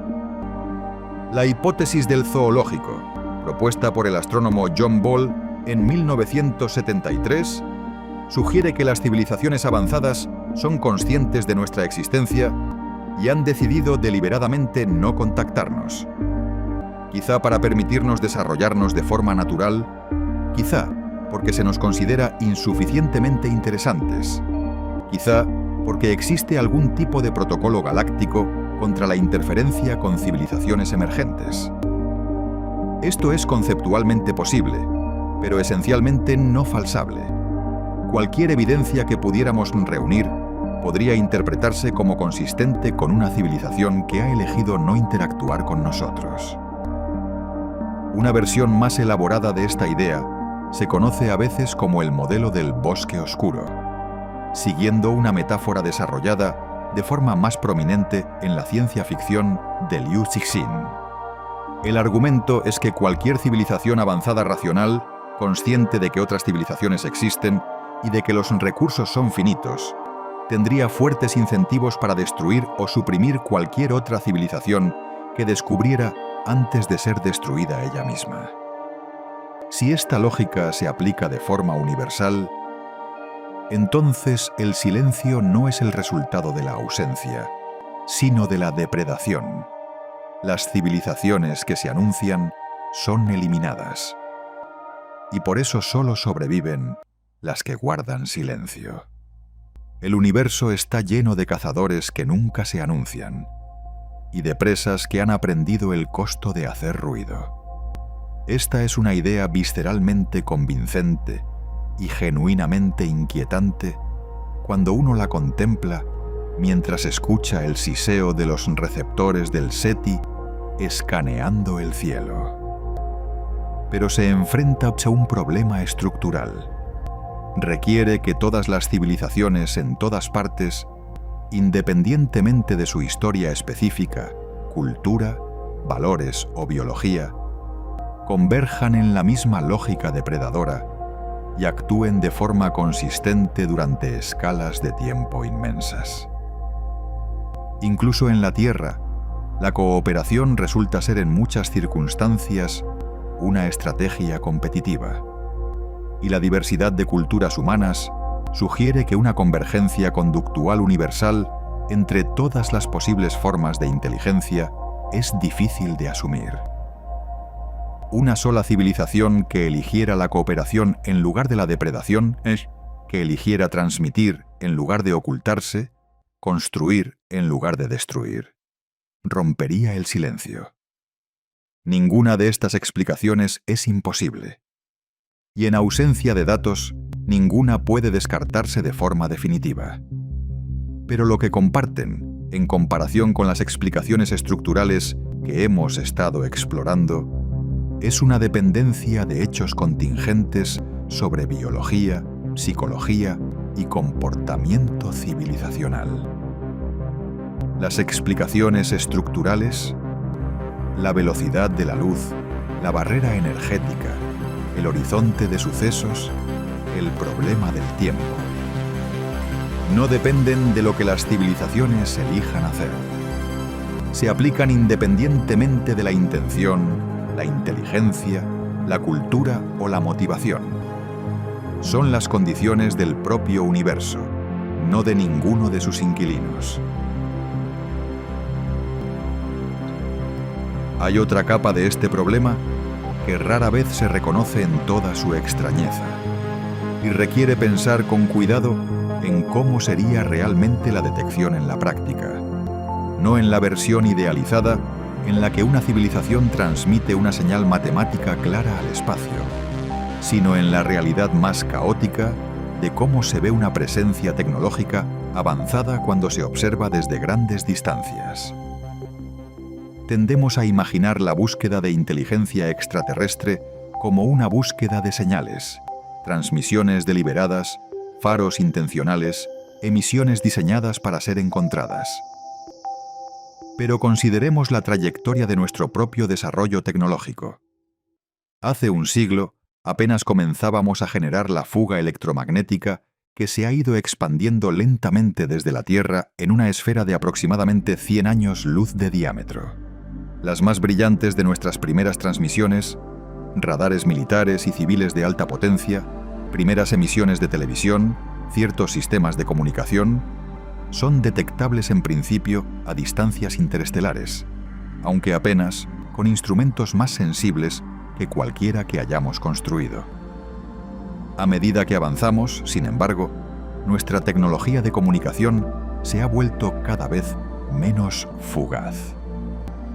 La hipótesis del zoológico, propuesta por el astrónomo John Ball en 1973, sugiere que las civilizaciones avanzadas son conscientes de nuestra existencia y han decidido deliberadamente no contactarnos. Quizá para permitirnos desarrollarnos de forma natural, quizá porque se nos considera insuficientemente interesantes, quizá porque existe algún tipo de protocolo galáctico contra la interferencia con civilizaciones emergentes. Esto es conceptualmente posible, pero esencialmente no falsable. Cualquier evidencia que pudiéramos reunir podría interpretarse como consistente con una civilización que ha elegido no interactuar con nosotros. Una versión más elaborada de esta idea se conoce a veces como el modelo del bosque oscuro, siguiendo una metáfora desarrollada de forma más prominente en la ciencia ficción de Liu Cixin. El argumento es que cualquier civilización avanzada racional, consciente de que otras civilizaciones existen y de que los recursos son finitos, tendría fuertes incentivos para destruir o suprimir cualquier otra civilización que descubriera antes de ser destruida ella misma. Si esta lógica se aplica de forma universal, entonces el silencio no es el resultado de la ausencia, sino de la depredación. Las civilizaciones que se anuncian son eliminadas. Y por eso solo sobreviven las que guardan silencio. El universo está lleno de cazadores que nunca se anuncian y de presas que han aprendido el costo de hacer ruido. Esta es una idea visceralmente convincente y genuinamente inquietante cuando uno la contempla mientras escucha el siseo de los receptores del SETI escaneando el cielo. Pero se enfrenta a un problema estructural. Requiere que todas las civilizaciones en todas partes, independientemente de su historia específica, cultura, valores o biología, converjan en la misma lógica depredadora y actúen de forma consistente durante escalas de tiempo inmensas. Incluso en la Tierra, la cooperación resulta ser en muchas circunstancias una estrategia competitiva, y la diversidad de culturas humanas sugiere que una convergencia conductual universal entre todas las posibles formas de inteligencia es difícil de asumir. Una sola civilización que eligiera la cooperación en lugar de la depredación, que eligiera transmitir en lugar de ocultarse, construir en lugar de destruir, rompería el silencio. Ninguna de estas explicaciones es imposible. Y en ausencia de datos, ninguna puede descartarse de forma definitiva. Pero lo que comparten, en comparación con las explicaciones estructurales que hemos estado explorando, es una dependencia de hechos contingentes sobre biología, psicología y comportamiento civilizacional. Las explicaciones estructurales, la velocidad de la luz, la barrera energética, el horizonte de sucesos, el problema del tiempo, no dependen de lo que las civilizaciones elijan hacer. Se aplican independientemente de la intención, la inteligencia, la cultura o la motivación. Son las condiciones del propio universo, no de ninguno de sus inquilinos. Hay otra capa de este problema que rara vez se reconoce en toda su extrañeza y requiere pensar con cuidado en cómo sería realmente la detección en la práctica, no en la versión idealizada en la que una civilización transmite una señal matemática clara al espacio, sino en la realidad más caótica de cómo se ve una presencia tecnológica avanzada cuando se observa desde grandes distancias. Tendemos a imaginar la búsqueda de inteligencia extraterrestre como una búsqueda de señales, transmisiones deliberadas, faros intencionales, emisiones diseñadas para ser encontradas. Pero consideremos la trayectoria de nuestro propio desarrollo tecnológico. Hace un siglo, apenas comenzábamos a generar la fuga electromagnética que se ha ido expandiendo lentamente desde la Tierra en una esfera de aproximadamente 100 años luz de diámetro. Las más brillantes de nuestras primeras transmisiones, radares militares y civiles de alta potencia, primeras emisiones de televisión, ciertos sistemas de comunicación, son detectables en principio a distancias interestelares, aunque apenas con instrumentos más sensibles que cualquiera que hayamos construido. A medida que avanzamos, sin embargo, nuestra tecnología de comunicación se ha vuelto cada vez menos fugaz.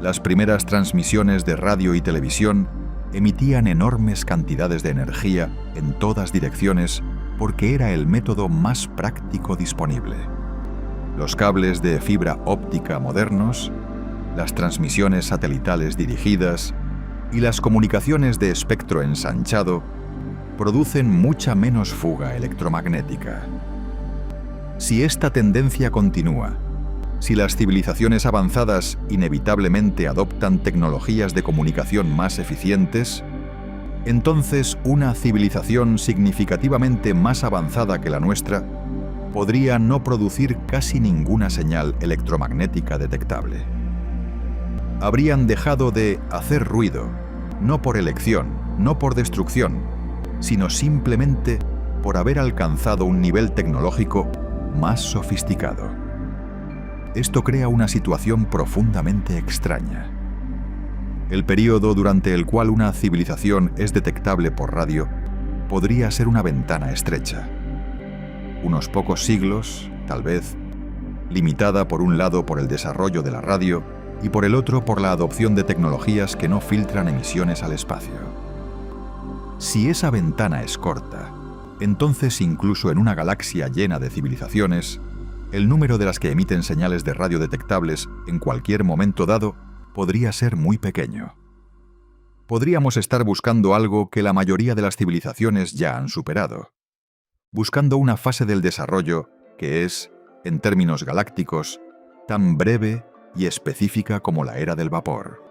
Las primeras transmisiones de radio y televisión emitían enormes cantidades de energía en todas direcciones porque era el método más práctico disponible. Los cables de fibra óptica modernos, las transmisiones satelitales dirigidas y las comunicaciones de espectro ensanchado producen mucha menos fuga electromagnética. Si esta tendencia continúa, si las civilizaciones avanzadas inevitablemente adoptan tecnologías de comunicación más eficientes, entonces una civilización significativamente más avanzada que la nuestra podría no producir casi ninguna señal electromagnética detectable. Habrían dejado de hacer ruido, no por elección, no por destrucción, sino simplemente por haber alcanzado un nivel tecnológico más sofisticado. Esto crea una situación profundamente extraña. El período durante el cual una civilización es detectable por radio podría ser una ventana estrecha. Unos pocos siglos, tal vez, limitada por un lado por el desarrollo de la radio y por el otro por la adopción de tecnologías que no filtran emisiones al espacio. Si esa ventana es corta, entonces incluso en una galaxia llena de civilizaciones, el número de las que emiten señales de radio detectables en cualquier momento dado podría ser muy pequeño. Podríamos estar buscando algo que la mayoría de las civilizaciones ya han superado, buscando una fase del desarrollo que es, en términos galácticos, tan breve y específica como la era del vapor.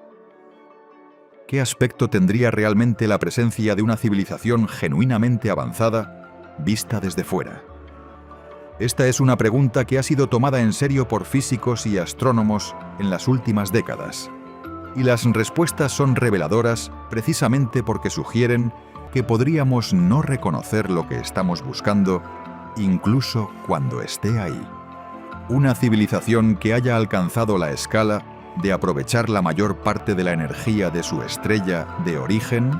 ¿Qué aspecto tendría realmente la presencia de una civilización genuinamente avanzada vista desde fuera? Esta es una pregunta que ha sido tomada en serio por físicos y astrónomos en las últimas décadas, y las respuestas son reveladoras precisamente porque sugieren que podríamos no reconocer lo que estamos buscando incluso cuando esté ahí. Una civilización que haya alcanzado la escala de aprovechar la mayor parte de la energía de su estrella de origen,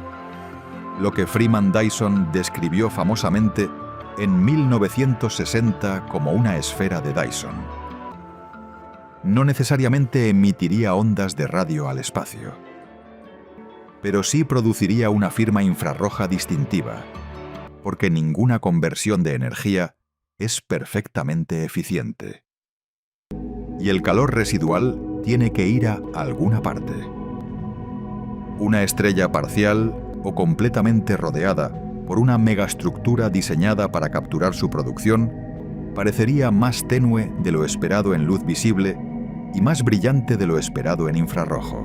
lo que Freeman Dyson describió famosamente en 1960 como una esfera de Dyson. No necesariamente emitiría ondas de radio al espacio, pero sí produciría una firma infrarroja distintiva, porque ninguna conversión de energía es perfectamente eficiente. Y el calor residual tiene que ir a alguna parte. Una estrella parcial o completamente rodeada por una megaestructura diseñada para capturar su producción parecería más tenue de lo esperado en luz visible y más brillante de lo esperado en infrarrojo.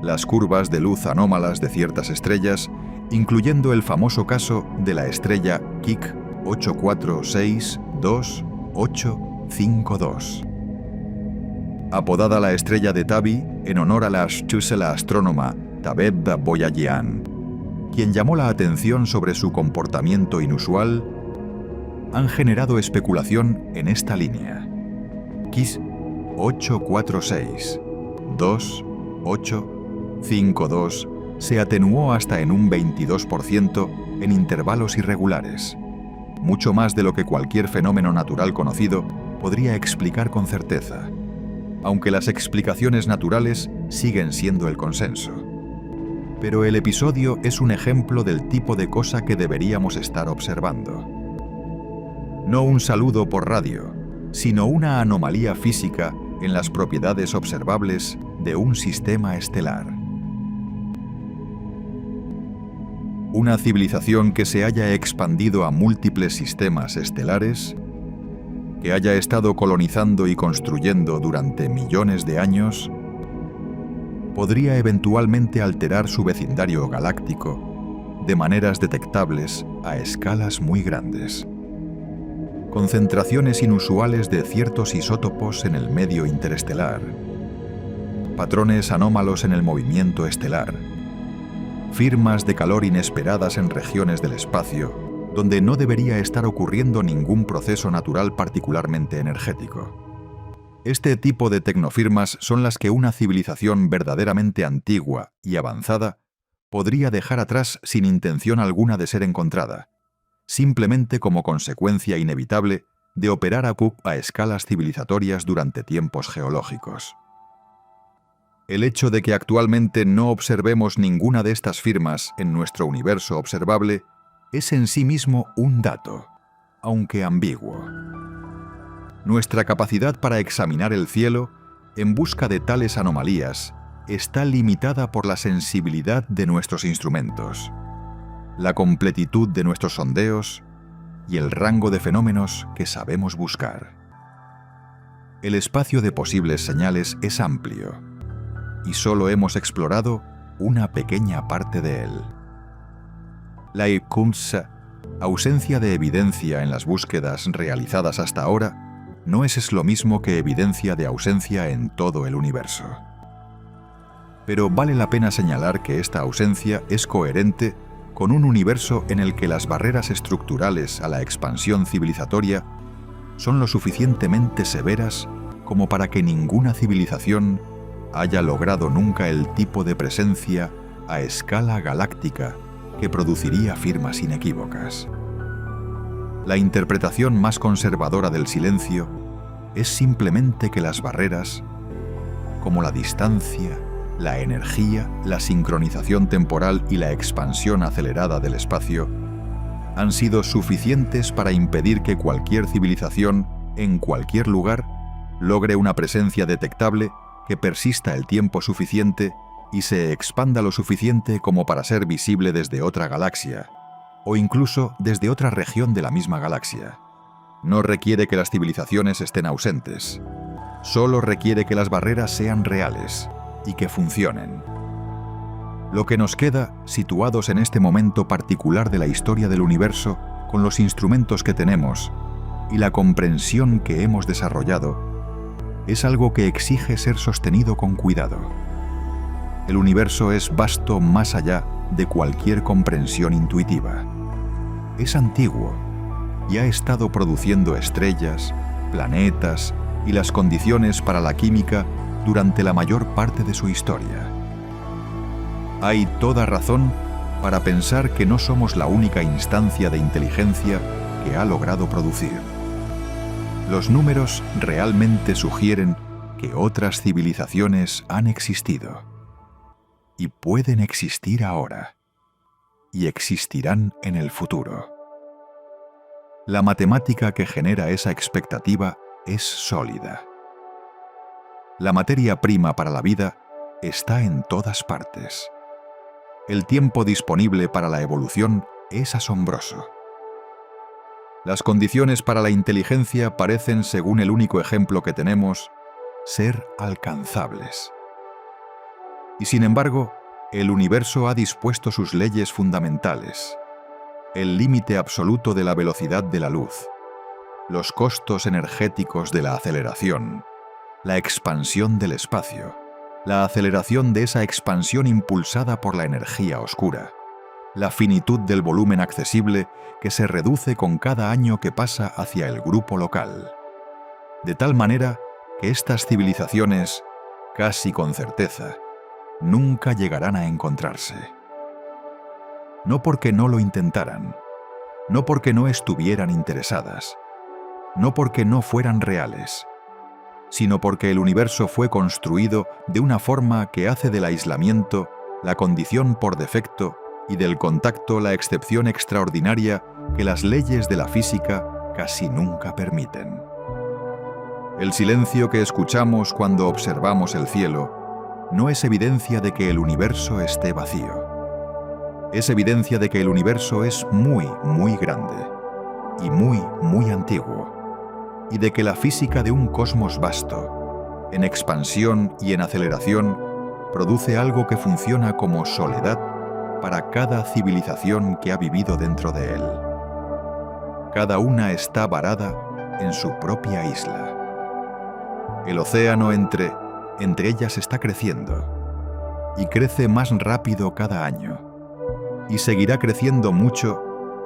Las curvas de luz anómalas de ciertas estrellas, incluyendo el famoso caso de la estrella KIC 84622852. Apodada la estrella de Tabi en honor a la astuta astrónoma Tabeb Boyajian, quien llamó la atención sobre su comportamiento inusual, han generado especulación en esta línea. KIC 84622852 se atenuó hasta en un 22% en intervalos irregulares, mucho más de lo que cualquier fenómeno natural conocido podría explicar con certeza, aunque las explicaciones naturales siguen siendo el consenso. Pero el episodio es un ejemplo del tipo de cosa que deberíamos estar observando. No un saludo por radio, sino una anomalía física en las propiedades observables de un sistema estelar. Una civilización que se haya expandido a múltiples sistemas estelares, que haya estado colonizando y construyendo durante millones de años, podría eventualmente alterar su vecindario galáctico de maneras detectables a escalas muy grandes. Concentraciones inusuales de ciertos isótopos en el medio interestelar, patrones anómalos en el movimiento estelar, firmas de calor inesperadas en regiones del espacio donde no debería estar ocurriendo ningún proceso natural particularmente energético. Este tipo de tecnofirmas son las que una civilización verdaderamente antigua y avanzada podría dejar atrás sin intención alguna de ser encontrada, simplemente como consecuencia inevitable de operar a escalas civilizatorias durante tiempos geológicos. El hecho de que actualmente no observemos ninguna de estas firmas en nuestro universo observable es en sí mismo un dato, aunque ambiguo. Nuestra capacidad para examinar el cielo en busca de tales anomalías está limitada por la sensibilidad de nuestros instrumentos, la completitud de nuestros sondeos y el rango de fenómenos que sabemos buscar. El espacio de posibles señales es amplio y solo hemos explorado una pequeña parte de él. La ausencia de evidencia en las búsquedas realizadas hasta ahora no es lo mismo que evidencia de ausencia en todo el universo. Pero vale la pena señalar que esta ausencia es coherente con un universo en el que las barreras estructurales a la expansión civilizatoria son lo suficientemente severas como para que ninguna civilización haya logrado nunca el tipo de presencia a escala galáctica que produciría firmas inequívocas. La interpretación más conservadora del silencio es simplemente que las barreras, como la distancia, la energía, la sincronización temporal y la expansión acelerada del espacio, han sido suficientes para impedir que cualquier civilización, en cualquier lugar, logre una presencia detectable que persista el tiempo suficiente y se expanda lo suficiente como para ser visible desde otra galaxia, o incluso desde otra región de la misma galaxia. No requiere que las civilizaciones estén ausentes, solo requiere que las barreras sean reales y que funcionen. Lo que nos queda, situados en este momento particular de la historia del universo, con los instrumentos que tenemos y la comprensión que hemos desarrollado, es algo que exige ser sostenido con cuidado. El universo es vasto más allá de cualquier comprensión intuitiva. Es antiguo y ha estado produciendo estrellas, planetas y las condiciones para la química durante la mayor parte de su historia. Hay toda razón para pensar que no somos la única instancia de inteligencia que ha logrado producir. Los números realmente sugieren que otras civilizaciones han existido. Y pueden existir ahora, y existirán en el futuro. La matemática que genera esa expectativa es sólida. La materia prima para la vida está en todas partes. El tiempo disponible para la evolución es asombroso. Las condiciones para la inteligencia parecen, según el único ejemplo que tenemos, ser alcanzables. Y sin embargo, el universo ha dispuesto sus leyes fundamentales, el límite absoluto de la velocidad de la luz, los costos energéticos de la aceleración, la expansión del espacio, la aceleración de esa expansión impulsada por la energía oscura, la finitud del volumen accesible que se reduce con cada año que pasa hacia el grupo local, de tal manera que estas civilizaciones, casi con certeza, nunca llegarán a encontrarse. No porque no lo intentaran, no porque no estuvieran interesadas, no porque no fueran reales, sino porque el universo fue construido de una forma que hace del aislamiento la condición por defecto y del contacto la excepción extraordinaria que las leyes de la física casi nunca permiten. El silencio que escuchamos cuando observamos el cielo no es evidencia de que el universo esté vacío. Es evidencia de que el universo es muy, muy grande y muy, muy antiguo, y de que la física de un cosmos vasto, en expansión y en aceleración, produce algo que funciona como soledad para cada civilización que ha vivido dentro de él. Cada una está varada en su propia isla. El océano entre ellas está creciendo, y crece más rápido cada año, y seguirá creciendo mucho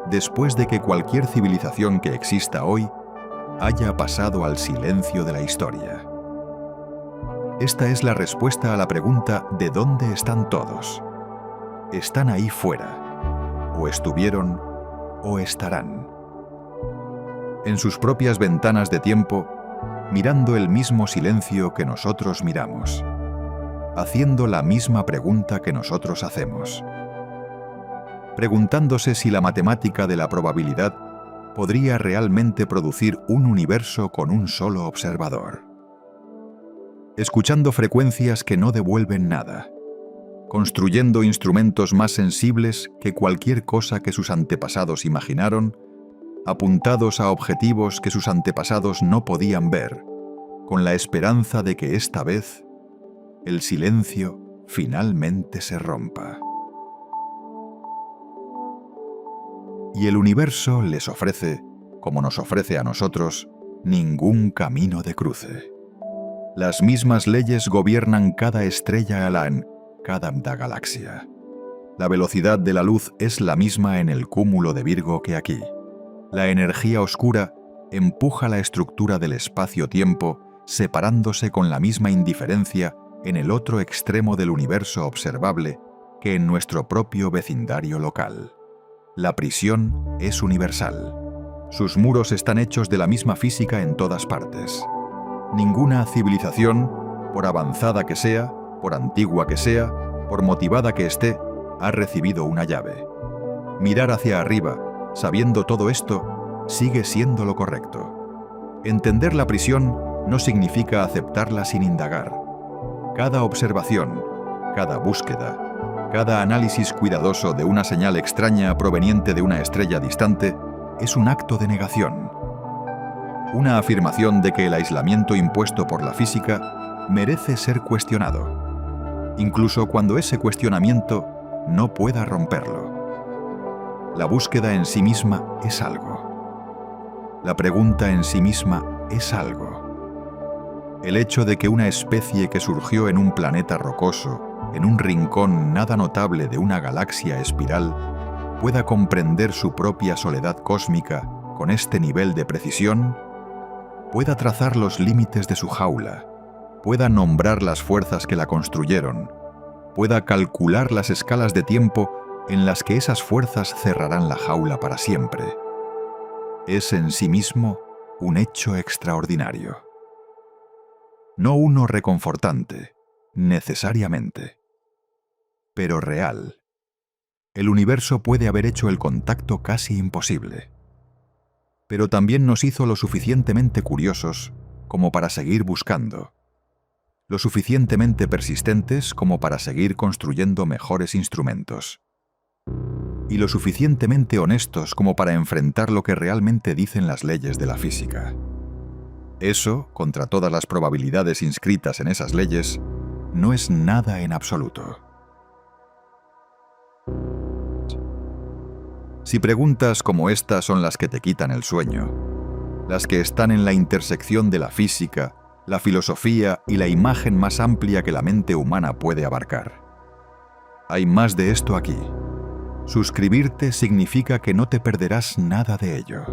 después de que cualquier civilización que exista hoy haya pasado al silencio de la historia. Esta es la respuesta a la pregunta ¿de dónde están todos? Están ahí fuera, o estuvieron, o estarán. En sus propias ventanas de tiempo, mirando el mismo silencio que nosotros miramos, haciendo la misma pregunta que nosotros hacemos, preguntándose si la matemática de la probabilidad podría realmente producir un universo con un solo observador. Escuchando frecuencias que no devuelven nada, construyendo instrumentos más sensibles que cualquier cosa que sus antepasados imaginaron, apuntados a objetivos que sus antepasados no podían ver, con la esperanza de que esta vez el silencio finalmente se rompa. Y el universo les ofrece, como nos ofrece a nosotros, ningún camino de cruce. Las mismas leyes gobiernan cada estrella alán, cada galaxia. La velocidad de la luz es la misma en el cúmulo de Virgo que aquí. La energía oscura empuja la estructura del espacio-tiempo, separándose con la misma indiferencia en el otro extremo del universo observable que en nuestro propio vecindario local. La prisión es universal. Sus muros están hechos de la misma física en todas partes. Ninguna civilización, por avanzada que sea, por antigua que sea, por motivada que esté, ha recibido una llave. Mirar hacia arriba, sabiendo todo esto, sigue siendo lo correcto. Entender la prisión no significa aceptarla sin indagar. Cada observación, cada búsqueda, cada análisis cuidadoso de una señal extraña proveniente de una estrella distante es un acto de negación. Una afirmación de que el aislamiento impuesto por la física merece ser cuestionado, incluso cuando ese cuestionamiento no pueda romperlo. La búsqueda en sí misma es algo. La pregunta en sí misma es algo. El hecho de que una especie que surgió en un planeta rocoso, en un rincón nada notable de una galaxia espiral, pueda comprender su propia soledad cósmica con este nivel de precisión, pueda trazar los límites de su jaula, pueda nombrar las fuerzas que la construyeron, pueda calcular las escalas de tiempo en las que esas fuerzas cerrarán la jaula para siempre, es en sí mismo un hecho extraordinario. No uno reconfortante, necesariamente, pero real. El universo puede haber hecho el contacto casi imposible, pero también nos hizo lo suficientemente curiosos como para seguir buscando, lo suficientemente persistentes como para seguir construyendo mejores instrumentos, y lo suficientemente honestos como para enfrentar lo que realmente dicen las leyes de la física. Eso, contra todas las probabilidades inscritas en esas leyes, no es nada en absoluto. Si preguntas como estas son las que te quitan el sueño, las que están en la intersección de la física, la filosofía y la imagen más amplia que la mente humana puede abarcar. Hay más de esto aquí. Suscribirte significa que no te perderás nada de ello.